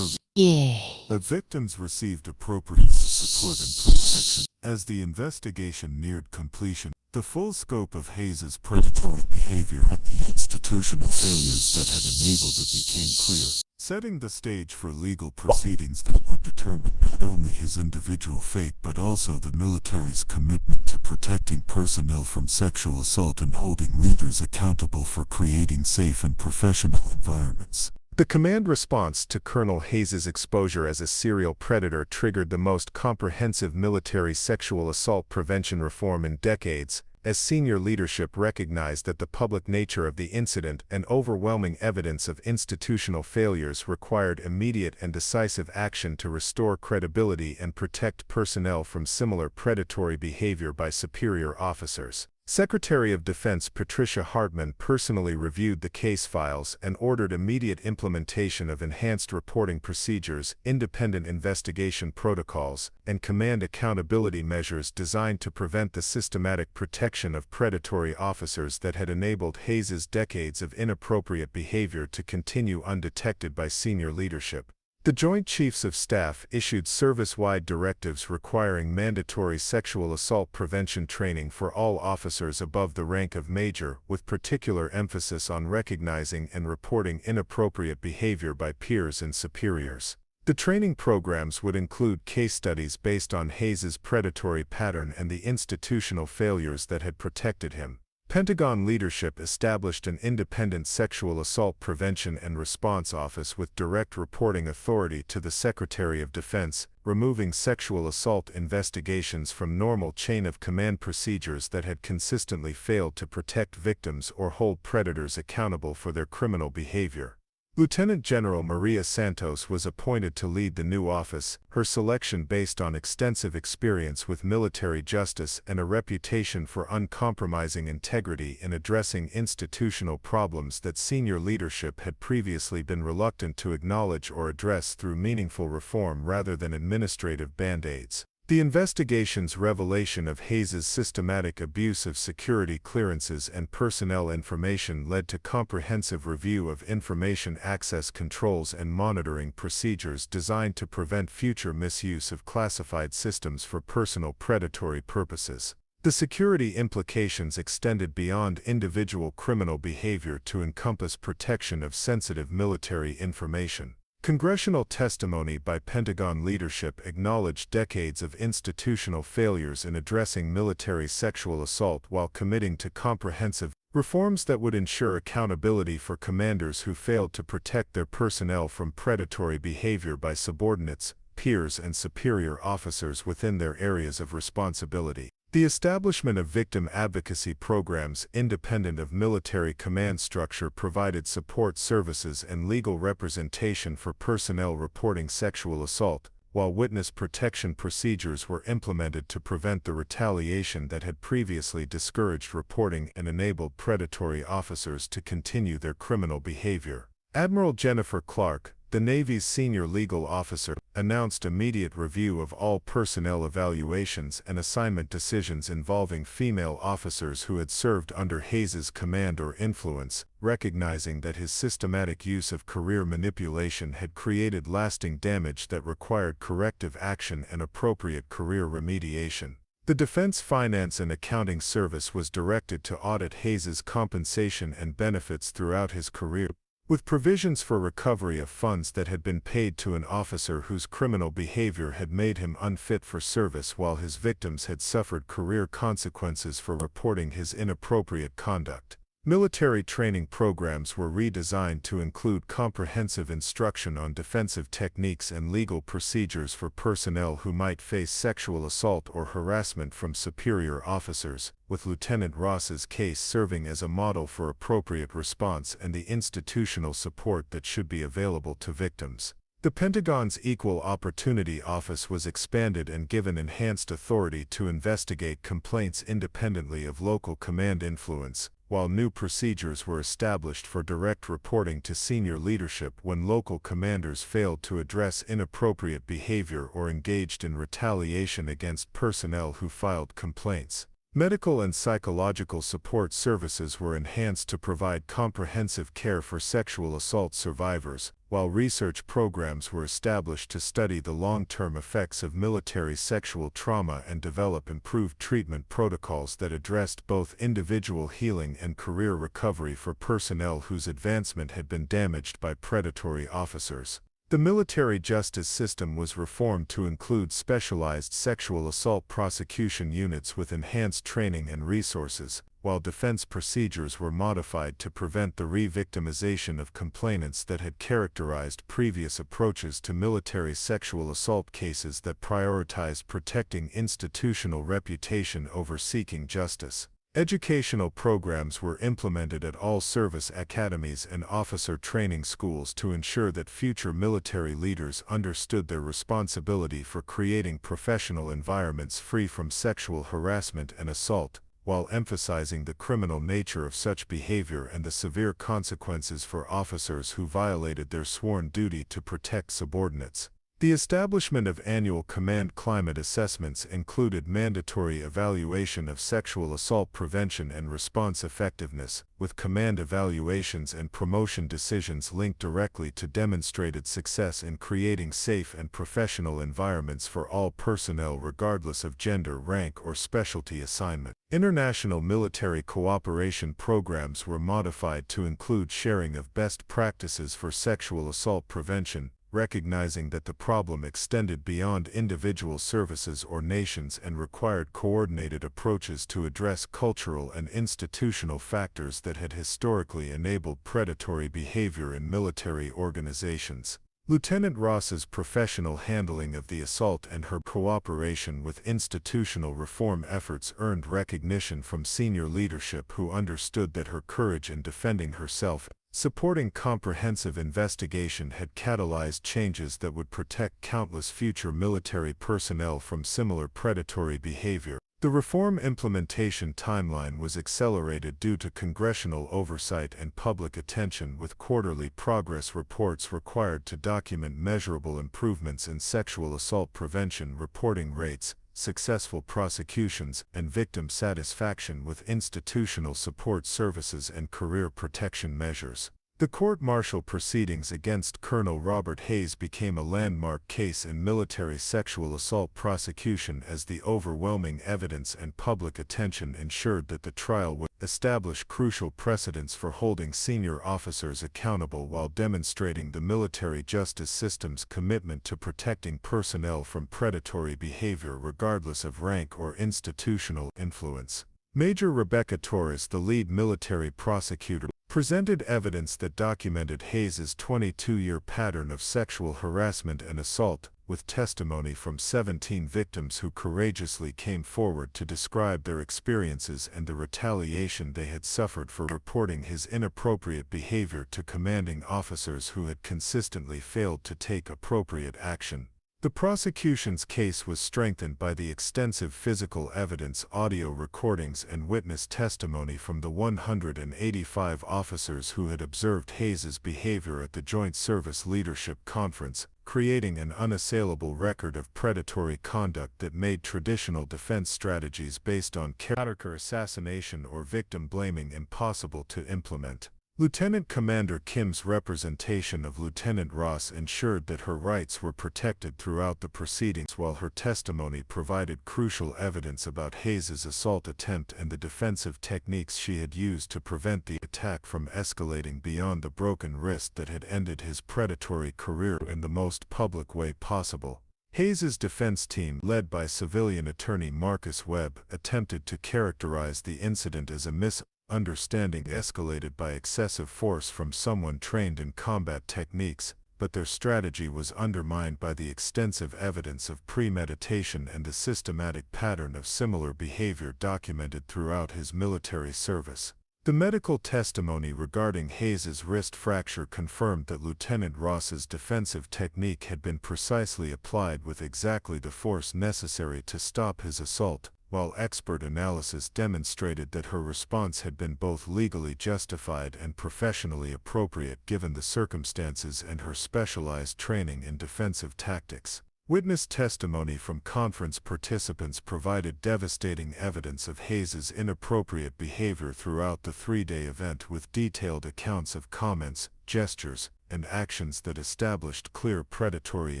The victims received appropriate support and protection. As the investigation neared completion, the full scope of Hayes' predatory behavior and the institutional failures that had enabled it became clear. setting the stage for legal proceedings that would determine not only his individual fate but also the military's commitment to protecting personnel from sexual assault and holding leaders accountable for creating safe and professional environments. The command response to Colonel Hayes's exposure as a serial predator triggered the most comprehensive military sexual assault prevention reform in decades, as senior leadership recognized that the public nature of the incident and overwhelming evidence of institutional failures required immediate and decisive action to restore credibility and protect personnel from similar predatory behavior by superior officers. Secretary of Defense Patricia Hartman personally reviewed the case files and ordered immediate implementation of enhanced reporting procedures, independent investigation protocols, and command accountability measures designed to prevent the systematic protection of predatory officers that had enabled Hayes's decades of inappropriate behavior to continue undetected by senior leadership. The Joint Chiefs of Staff issued service-wide directives requiring mandatory sexual assault prevention training for all officers above the rank of major, with particular emphasis on recognizing and reporting inappropriate behavior by peers and superiors. The training programs would include case studies based on Hayes's predatory pattern and the institutional failures that had protected him. Pentagon leadership established an independent sexual assault prevention and response office with direct reporting authority to the Secretary of Defense, removing sexual assault investigations from normal chain-of-command procedures that had consistently failed to protect victims or hold predators accountable for their criminal behavior. Lieutenant General Maria Santos was appointed to lead the new office, her selection based on extensive experience with military justice and a reputation for uncompromising integrity in addressing institutional problems that senior leadership had previously been reluctant to acknowledge or address through meaningful reform rather than administrative band-aids. The investigation's revelation of Hayes's systematic abuse of security clearances and personnel information led to comprehensive review of information access controls and monitoring procedures designed to prevent future misuse of classified systems for personal predatory purposes. The security implications extended beyond individual criminal behavior to encompass protection of sensitive military information. Congressional testimony by Pentagon leadership acknowledged decades of institutional failures in addressing military sexual assault while committing to comprehensive reforms that would ensure accountability for commanders who failed to protect their personnel from predatory behavior by subordinates, peers, and superior officers within their areas of responsibility. The establishment of victim advocacy programs independent of military command structure provided support services and legal representation for personnel reporting sexual assault, while witness protection procedures were implemented to prevent the retaliation that had previously discouraged reporting and enabled predatory officers to continue their criminal behavior. Admiral Jennifer Clark, the Navy's senior legal officer, announced immediate review of all personnel evaluations and assignment decisions involving female officers who had served under Hayes's command or influence, recognizing that his systematic use of career manipulation had created lasting damage that required corrective action and appropriate career remediation. The Defense Finance and Accounting Service was directed to audit Hayes's compensation and benefits throughout his career, with provisions for recovery of funds that had been paid to an officer whose criminal behavior had made him unfit for service while his victims had suffered career consequences for reporting his inappropriate conduct. Military training programs were redesigned to include comprehensive instruction on defensive techniques and legal procedures for personnel who might face sexual assault or harassment from superior officers, with Lieutenant Ross's case serving as a model for appropriate response and the institutional support that should be available to victims. The Pentagon's Equal Opportunity Office was expanded and given enhanced authority to investigate complaints independently of local command influence, while new procedures were established for direct reporting to senior leadership when local commanders failed to address inappropriate behavior or engaged in retaliation against personnel who filed complaints. Medical and psychological support services were enhanced to provide comprehensive care for sexual assault survivors, while research programs were established to study the long-term effects of military sexual trauma and develop improved treatment protocols that addressed both individual healing and career recovery for personnel whose advancement had been damaged by predatory officers. The military justice system was reformed to include specialized sexual assault prosecution units with enhanced training and resources, while defense procedures were modified to prevent the re-victimization of complainants that had characterized previous approaches to military sexual assault cases that prioritized protecting institutional reputation over seeking justice. Educational programs were implemented at all service academies and officer training schools to ensure that future military leaders understood their responsibility for creating professional environments free from sexual harassment and assault, while emphasizing the criminal nature of such behavior and the severe consequences for officers who violated their sworn duty to protect subordinates. The establishment of annual command climate assessments included mandatory evaluation of sexual assault prevention and response effectiveness, with command evaluations and promotion decisions linked directly to demonstrated success in creating safe and professional environments for all personnel regardless of gender, rank, or specialty assignment. International military cooperation programs were modified to include sharing of best practices for sexual assault prevention, recognizing that the problem extended beyond individual services or nations and required coordinated approaches to address cultural and institutional factors that had historically enabled predatory behavior in military organizations. Lieutenant Ross's professional handling of the assault and her cooperation with institutional reform efforts earned recognition from senior leadership who understood that her courage in defending herself, supporting comprehensive investigation had catalyzed changes that would protect countless future military personnel from similar predatory behavior. The reform implementation timeline was accelerated due to congressional oversight and public attention, with quarterly progress reports required to document measurable improvements in sexual assault prevention reporting rates, successful prosecutions, and victim satisfaction with institutional support services and career protection measures. The court-martial proceedings against Colonel Robert Hayes became a landmark case in military sexual assault prosecution as the overwhelming evidence and public attention ensured that the trial would establish crucial precedents for holding senior officers accountable while demonstrating the military justice system's commitment to protecting personnel from predatory behavior regardless of rank or institutional influence. Major Rebecca Torres, the lead military prosecutor, presented evidence that documented Hayes's 22-year pattern of sexual harassment and assault, with testimony from 17 victims who courageously came forward to describe their experiences and the retaliation they had suffered for reporting his inappropriate behavior to commanding officers who had consistently failed to take appropriate action. The prosecution's case was strengthened by the extensive physical evidence, audio recordings, and witness testimony from the 185 officers who had observed Hayes's behavior at the Joint Service Leadership Conference, creating an unassailable record of predatory conduct that made traditional defense strategies based on character assassination or victim blaming impossible to implement. Lieutenant Commander Kim's representation of Lieutenant Ross ensured that her rights were protected throughout the proceedings, while her testimony provided crucial evidence about Hayes's assault attempt and the defensive techniques she had used to prevent the attack from escalating beyond the broken wrist that had ended his predatory career in the most public way possible. Hayes's defense team, led by civilian attorney Marcus Webb, attempted to characterize the incident as a misunderstanding escalated by excessive force from someone trained in combat techniques, but their strategy was undermined by the extensive evidence of premeditation and the systematic pattern of similar behavior documented throughout his military service. The medical testimony regarding Hayes's wrist fracture confirmed that Lieutenant Ross's defensive technique had been precisely applied with exactly the force necessary to stop his assault, while expert analysis demonstrated that her response had been both legally justified and professionally appropriate given the circumstances and her specialized training in defensive tactics. Witness testimony from conference participants provided devastating evidence of Hayes's inappropriate behavior throughout the three-day event, with detailed accounts of comments, gestures, and actions that established clear predatory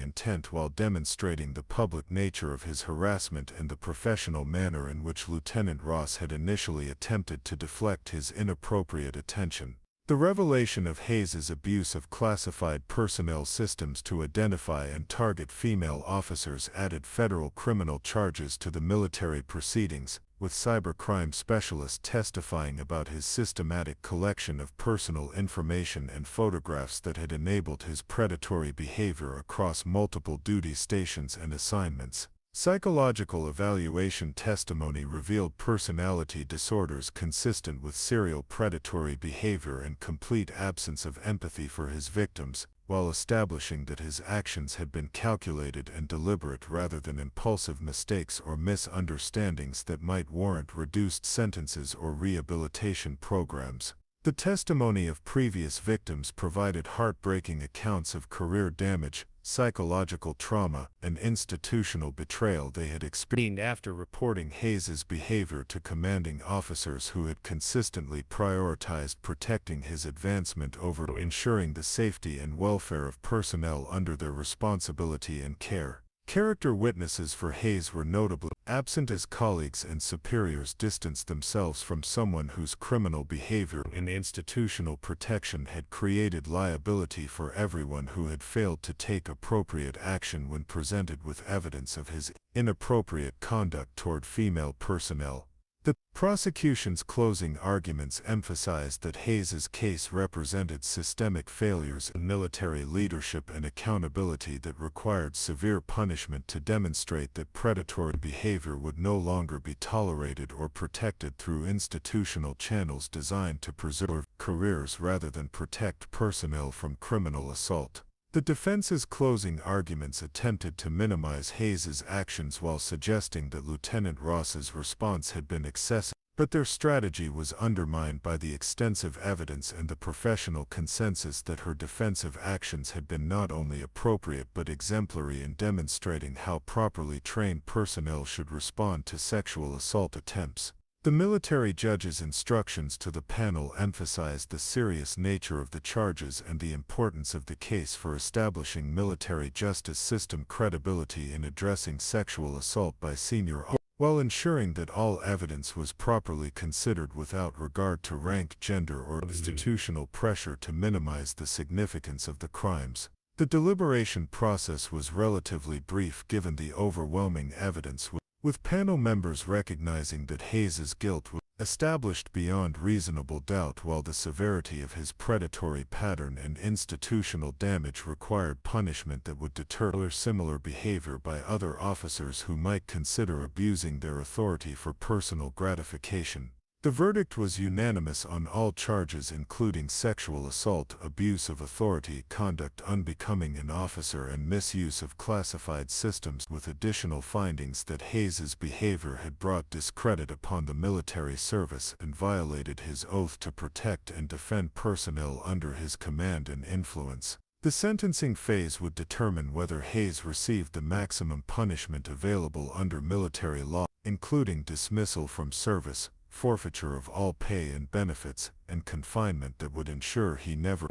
intent while demonstrating the public nature of his harassment and the professional manner in which Lieutenant Ross had initially attempted to deflect his inappropriate attention. The revelation of Hayes's abuse of classified personnel systems to identify and target female officers added federal criminal charges to the military proceedings, with cybercrime specialists testifying about his systematic collection of personal information and photographs that had enabled his predatory behavior across multiple duty stations and assignments. Psychological evaluation testimony revealed personality disorders consistent with serial predatory behavior and complete absence of empathy for his victims, while establishing that his actions had been calculated and deliberate rather than impulsive mistakes or misunderstandings that might warrant reduced sentences or rehabilitation programs. The testimony of previous victims provided heartbreaking accounts of career damage, psychological trauma, and institutional betrayal they had experienced after reporting Hayes's behavior to commanding officers who had consistently prioritized protecting his advancement over ensuring the safety and welfare of personnel under their responsibility and care. Character witnesses for Hayes were notably absent as colleagues and superiors distanced themselves from someone whose criminal behavior and institutional protection had created liability for everyone who had failed to take appropriate action when presented with evidence of his inappropriate conduct toward female personnel. The prosecution's closing arguments emphasized that Hayes's case represented systemic failures in military leadership and accountability that required severe punishment to demonstrate that predatory behavior would no longer be tolerated or protected through institutional channels designed to preserve careers rather than protect personnel from criminal assault. The defense's closing arguments attempted to minimize Hayes's actions while suggesting that Lieutenant Ross's response had been excessive, but their strategy was undermined by the extensive evidence and the professional consensus that her defensive actions had been not only appropriate but exemplary in demonstrating how properly trained personnel should respond to sexual assault attempts. The military judge's instructions to the panel emphasized the serious nature of the charges and the importance of the case for establishing military justice system credibility in addressing sexual assault by senior officers, while ensuring that all evidence was properly considered without regard to rank, gender, or institutional pressure to minimize the significance of the crimes. The deliberation process was relatively brief given the overwhelming evidence, with panel members recognizing that Hayes's guilt was established beyond reasonable doubt while the severity of his predatory pattern and institutional damage required punishment that would deter similar behavior by other officers who might consider abusing their authority for personal gratification. The verdict was unanimous on all charges including sexual assault, abuse of authority, conduct unbecoming an officer, and misuse of classified systems, with additional findings that Hayes's behavior had brought discredit upon the military service and violated his oath to protect and defend personnel under his command and influence. The sentencing phase would determine whether Hayes received the maximum punishment available under military law, including dismissal from service, forfeiture of all pay and benefits, and confinement that would ensure he never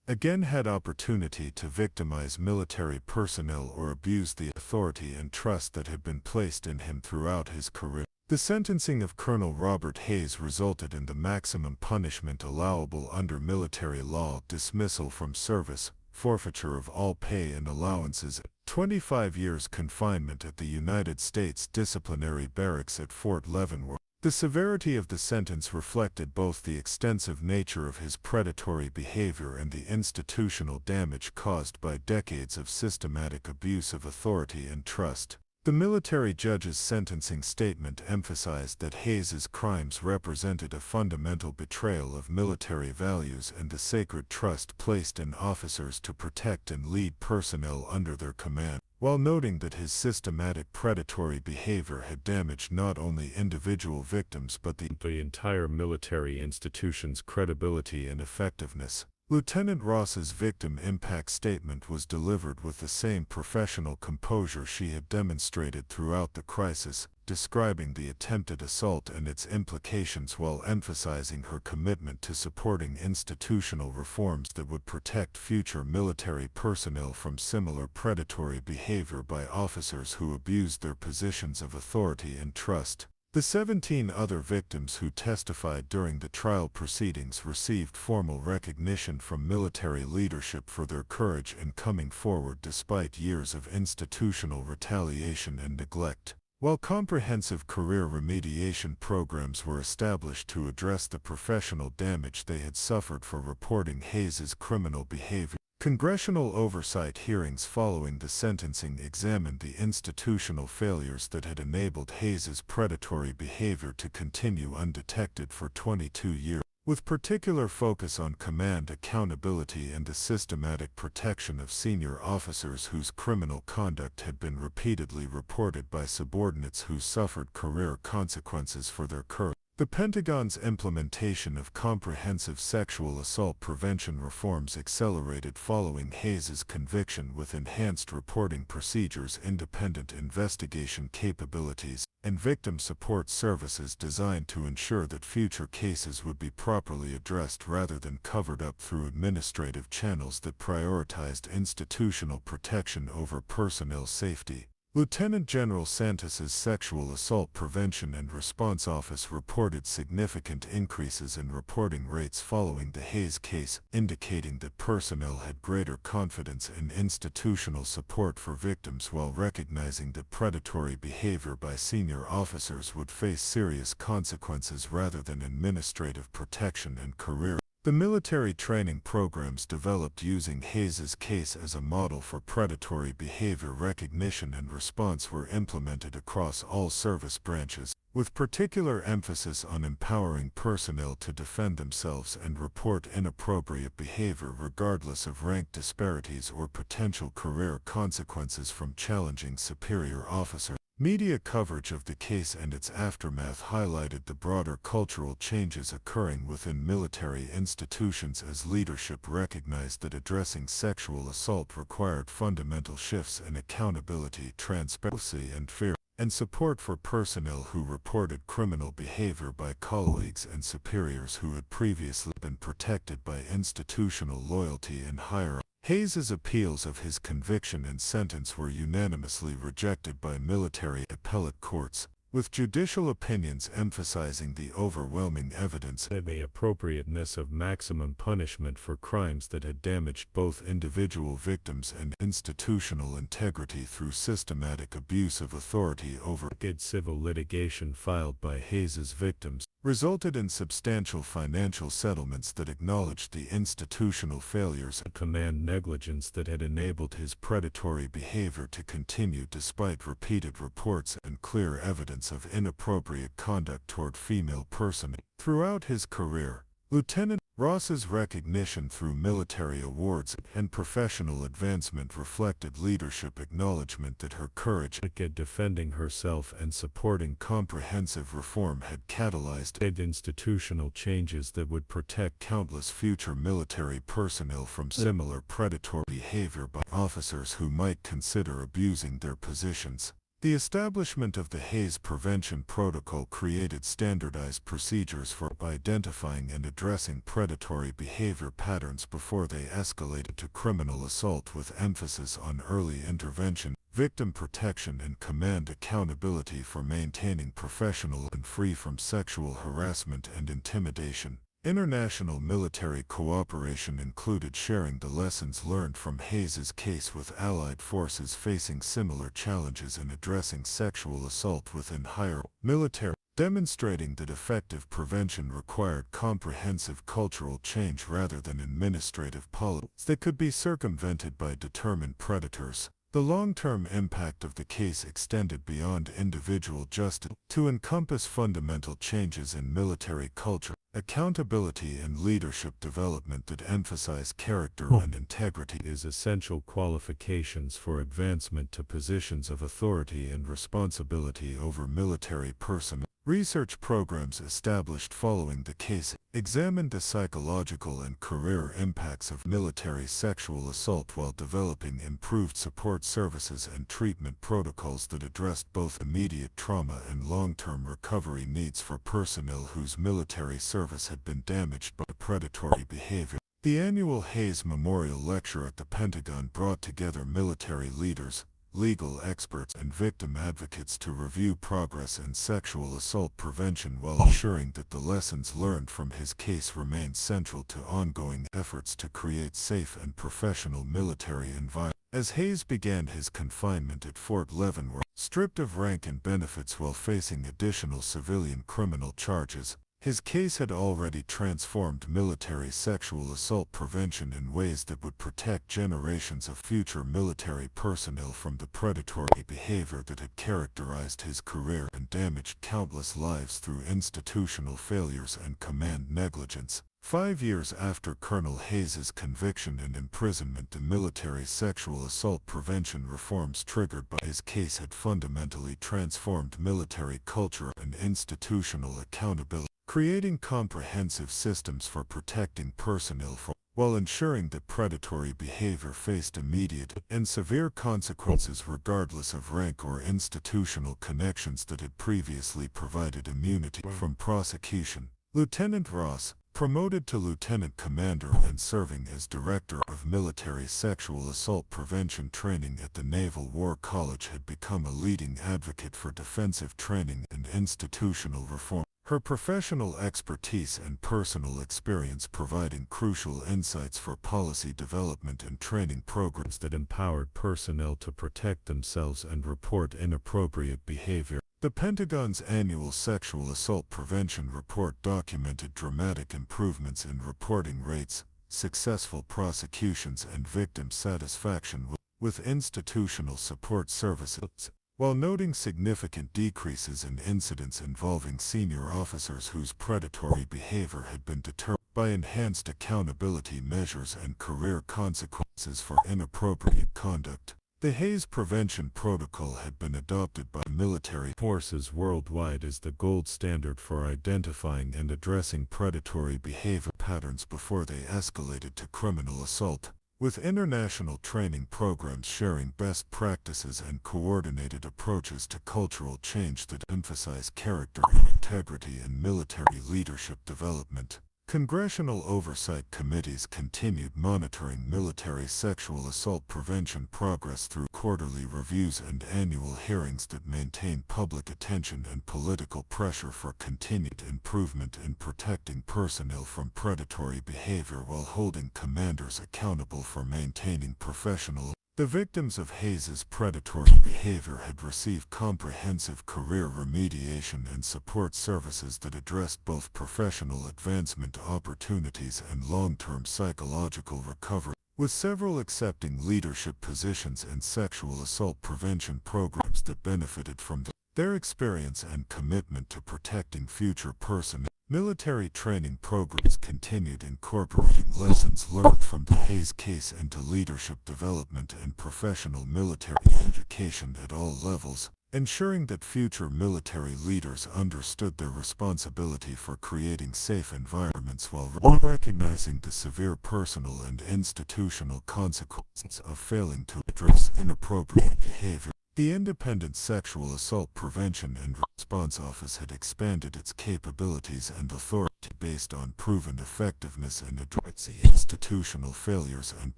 again had opportunity to victimize military personnel or abuse the authority and trust that had been placed in him throughout his career. The sentencing of Colonel Robert Hayes resulted in the maximum punishment allowable under military law: dismissal from service, forfeiture of all pay and allowances, 25 years confinement at the United States Disciplinary Barracks at Fort Leavenworth. The severity of the sentence reflected both the extensive nature of his predatory behavior and the institutional damage caused by decades of systematic abuse of authority and trust. The military judge's sentencing statement emphasized that Hayes's crimes represented a fundamental betrayal of military values and the sacred trust placed in officers to protect and lead personnel under their command, while noting that his systematic predatory behavior had damaged not only individual victims but the entire military institution's credibility and effectiveness. Lieutenant Ross's victim impact statement was delivered with the same professional composure she had demonstrated throughout the crisis, describing the attempted assault and its implications while emphasizing her commitment to supporting institutional reforms that would protect future military personnel from similar predatory behavior by officers who abused their positions of authority and trust. The 17 other victims who testified during the trial proceedings received formal recognition from military leadership for their courage in coming forward despite years of institutional retaliation and neglect. While comprehensive career remediation programs were established to address the professional damage they had suffered for reporting Hayes's criminal behavior, congressional oversight hearings following the sentencing examined the institutional failures that had enabled Hayes's predatory behavior to continue undetected for 22 years, with particular focus on command accountability and the systematic protection of senior officers whose criminal conduct had been repeatedly reported by subordinates who suffered career consequences for their courage. The Pentagon's implementation of comprehensive sexual assault prevention reforms accelerated following Hayes's conviction with enhanced reporting procedures, independent investigation capabilities, and victim support services designed to ensure that future cases would be properly addressed rather than covered up through administrative channels that prioritized institutional protection over personnel safety. Lieutenant General Santos's Sexual Assault Prevention and Response Office reported significant increases in reporting rates following the Hayes case, indicating that personnel had greater confidence in institutional support for victims while recognizing that predatory behavior by senior officers would face serious consequences rather than administrative protection and career. The military training programs developed using Hayes's case as a model for predatory behavior recognition and response were implemented across all service branches, with particular emphasis on empowering personnel to defend themselves and report inappropriate behavior regardless of rank disparities or potential career consequences from challenging superior officers. Media coverage of the case and its aftermath highlighted the broader cultural changes occurring within military institutions as leadership recognized that addressing sexual assault required fundamental shifts in accountability, transparency, and fear, and support for personnel who reported criminal behavior by colleagues and superiors who had previously been protected by institutional loyalty and hierarchy. Hayes's appeals of his conviction and sentence were unanimously rejected by military appellate courts, with judicial opinions emphasizing the overwhelming evidence and the appropriateness of maximum punishment for crimes that had damaged both individual victims and institutional integrity through systematic abuse of authority over civil litigation filed by Hayes's victims, resulted in substantial financial settlements that acknowledged the institutional failures and command negligence that had enabled his predatory behavior to continue despite repeated reports and clear evidence of inappropriate conduct toward female personnel. Throughout his career, Lieutenant Ross's recognition through military awards and professional advancement reflected leadership acknowledgement that her courage in defending herself and supporting comprehensive reform had catalyzed institutional changes that would protect countless future military personnel from similar predatory behavior by officers who might consider abusing their positions. The establishment of the Hayes Prevention Protocol created standardized procedures for identifying and addressing predatory behavior patterns before they escalated to criminal assault, with emphasis on early intervention, victim protection, and command accountability for maintaining professional and free from sexual harassment and intimidation. International military cooperation included sharing the lessons learned from Hayes's case with allied forces facing similar challenges in addressing sexual assault within higher military, demonstrating that effective prevention required comprehensive cultural change rather than administrative policies that could be circumvented by determined predators. The long-term impact of the case extended beyond individual justice to encompass fundamental changes in military culture, accountability, and leadership development that emphasize character and integrity as essential qualifications for advancement to positions of authority and responsibility over military personnel. Research programs established following the case examined the psychological and career impacts of military sexual assault while developing improved support services and treatment protocols that addressed both immediate trauma and long-term recovery needs for personnel whose military service had been damaged by predatory behavior. The annual Hayes Memorial Lecture at the Pentagon brought together military leaders, legal experts, and victim advocates to review progress in sexual assault prevention while ensuring that the lessons learned from his case remain central to ongoing efforts to create safe and professional military environments. As Hayes began his confinement at Fort Leavenworth, stripped of rank and benefits while facing additional civilian criminal charges, his case had already transformed military sexual assault prevention in ways that would protect generations of future military personnel from the predatory behavior that had characterized his career and damaged countless lives through institutional failures and command negligence. 5 years after Colonel Hayes's conviction and imprisonment, the military sexual assault prevention reforms triggered by his case had fundamentally transformed military culture and institutional accountability, creating comprehensive systems for protecting personnel while ensuring that predatory behavior faced immediate and severe consequences regardless of rank or institutional connections that had previously provided immunity from prosecution. Lieutenant Ross, promoted to lieutenant commander and serving as director of military sexual assault prevention training at the Naval War College, had become a leading advocate for defensive training and institutional reform. Her professional expertise and personal experience providing crucial insights for policy development and training programs that empowered personnel to protect themselves and report inappropriate behavior. The Pentagon's annual Sexual Assault Prevention Report documented dramatic improvements in reporting rates, successful prosecutions, and victim satisfaction with institutional support services, while noting significant decreases in incidents involving senior officers whose predatory behavior had been deterred by enhanced accountability measures and career consequences for inappropriate conduct. The Hayes Prevention Protocol had been adopted by military forces worldwide as the gold standard for identifying and addressing predatory behavior patterns before they escalated to criminal assault, with international training programs sharing best practices and coordinated approaches to cultural change that emphasize character, integrity, and military leadership development. Congressional oversight committees continued monitoring military sexual assault prevention progress through quarterly reviews and annual hearings that maintain public attention and political pressure for continued improvement in protecting personnel from predatory behavior while holding commanders accountable for maintaining professional. The victims of Hayes's predatory behavior had received comprehensive career remediation and support services that addressed both professional advancement opportunities and long-term psychological recovery, with several accepting leadership positions in sexual assault prevention programs that benefited from their experience and commitment to protecting future personnel. Military training programs continued incorporating lessons learned from the Hayes case into leadership development and professional military education at all levels, ensuring that future military leaders understood their responsibility for creating safe environments while recognizing the severe personal and institutional consequences of failing to address inappropriate behavior. The Independent Sexual Assault Prevention and Response Office had expanded its capabilities and authority based on proven effectiveness in addressing institutional failures and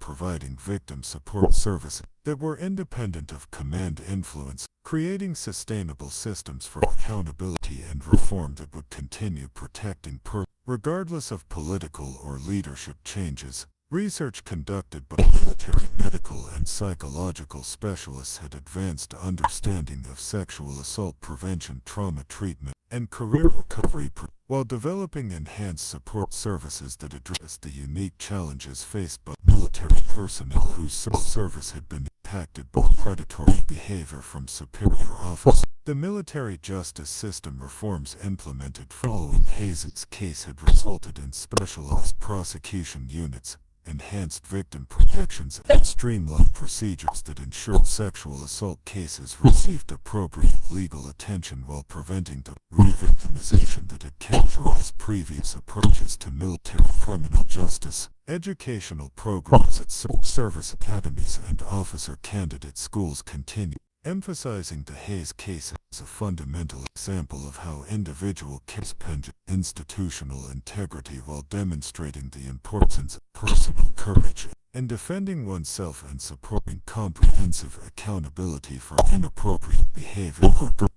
providing victim support services that were independent of command influence, creating sustainable systems for accountability and reform that would continue protecting regardless of political or leadership changes. Research conducted by military medical and psychological specialists had advanced understanding of sexual assault prevention, trauma treatment, and career recovery, while developing enhanced support services that addressed the unique challenges faced by military personnel whose service had been impacted by predatory behavior from superior officers. The military justice system reforms implemented following Hayes's case had resulted in specialized prosecution units, enhanced victim protections, and streamlined procedures that ensured sexual assault cases received appropriate legal attention while preventing the re-victimization that had characterized previous approaches to military criminal justice. Educational programs at service academies and officer candidate schools continue, emphasizing the Hayes case as a fundamental example of how individual case pendant institutional integrity while demonstrating the importance of personal courage in defending oneself and supporting comprehensive accountability for inappropriate behavior,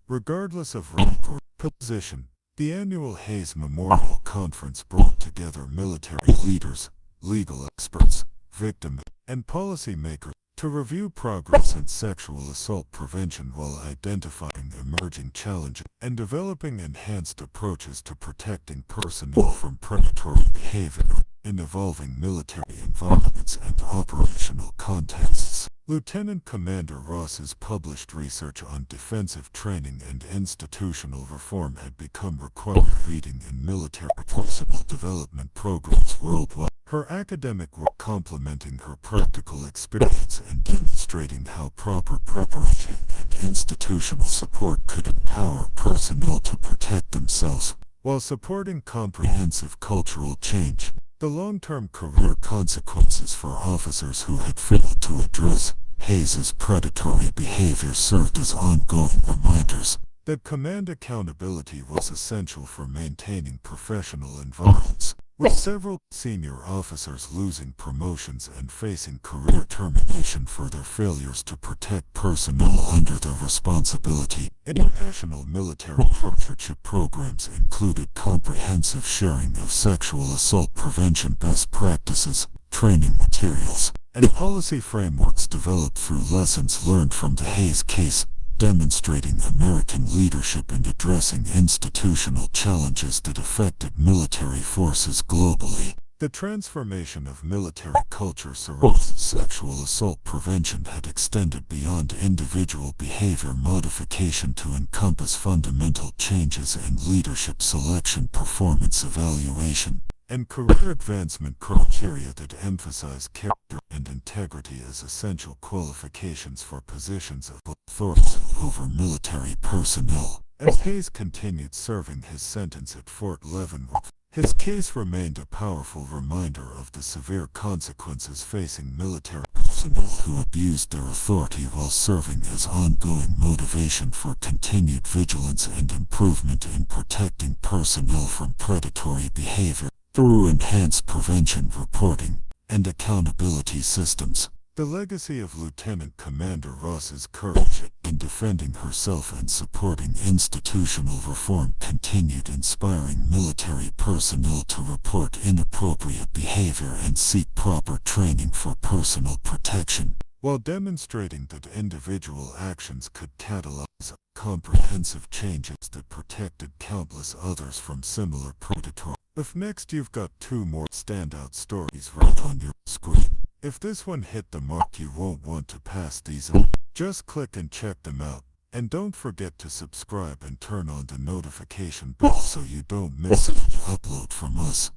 regardless of rank or position. The annual Hayes Memorial Conference brought together military leaders, legal experts, victim and policymakers to review progress in sexual assault prevention while identifying emerging challenges and developing enhanced approaches to protecting personnel from predatory behavior in evolving military environments and operational contexts. Lieutenant Commander Ross's published research on defensive training and institutional reform had become required reading in military personnel development programs worldwide. Her academic work complementing her practical experience and demonstrating how proper preparation and institutional support could empower personnel to protect themselves while supporting comprehensive cultural change. The long-term career consequences for officers who had failed to address Hayes's predatory behavior served as ongoing reminders that command accountability was essential for maintaining professional environments, with several senior officers losing promotions and facing career termination for their failures to protect personnel under their responsibility. International military partnership programs included comprehensive sharing of sexual assault prevention best practices, training materials, and policy frameworks developed through lessons learned from the Hayes case, demonstrating American leadership in addressing institutional challenges that affected military forces globally. The transformation of military culture surrounding sexual assault prevention had extended beyond individual behavior modification to encompass fundamental changes in leadership selection, performance evaluation, and career advancement criteria that emphasize character and integrity as essential qualifications for positions of authority over military personnel. As Hayes continued serving his sentence at Fort Leavenworth, his case remained a powerful reminder of the severe consequences facing military personnel who abused their authority while serving as ongoing motivation for continued vigilance and improvement in protecting personnel from predatory behavior through enhanced prevention reporting and accountability systems. The legacy of Lieutenant Commander Ross's courage in defending herself and supporting institutional reform continued, inspiring military personnel to report inappropriate behavior and seek proper training for personal protection, while demonstrating that individual actions could catalyze comprehensive changes that protected countless others from similar predatory. If next you've got two more standout stories right on your screen. If this one hit the mark, you won't want to pass these on. Just click and check them out. And don't forget to subscribe and turn on the notification bell so you don't miss an upload from us.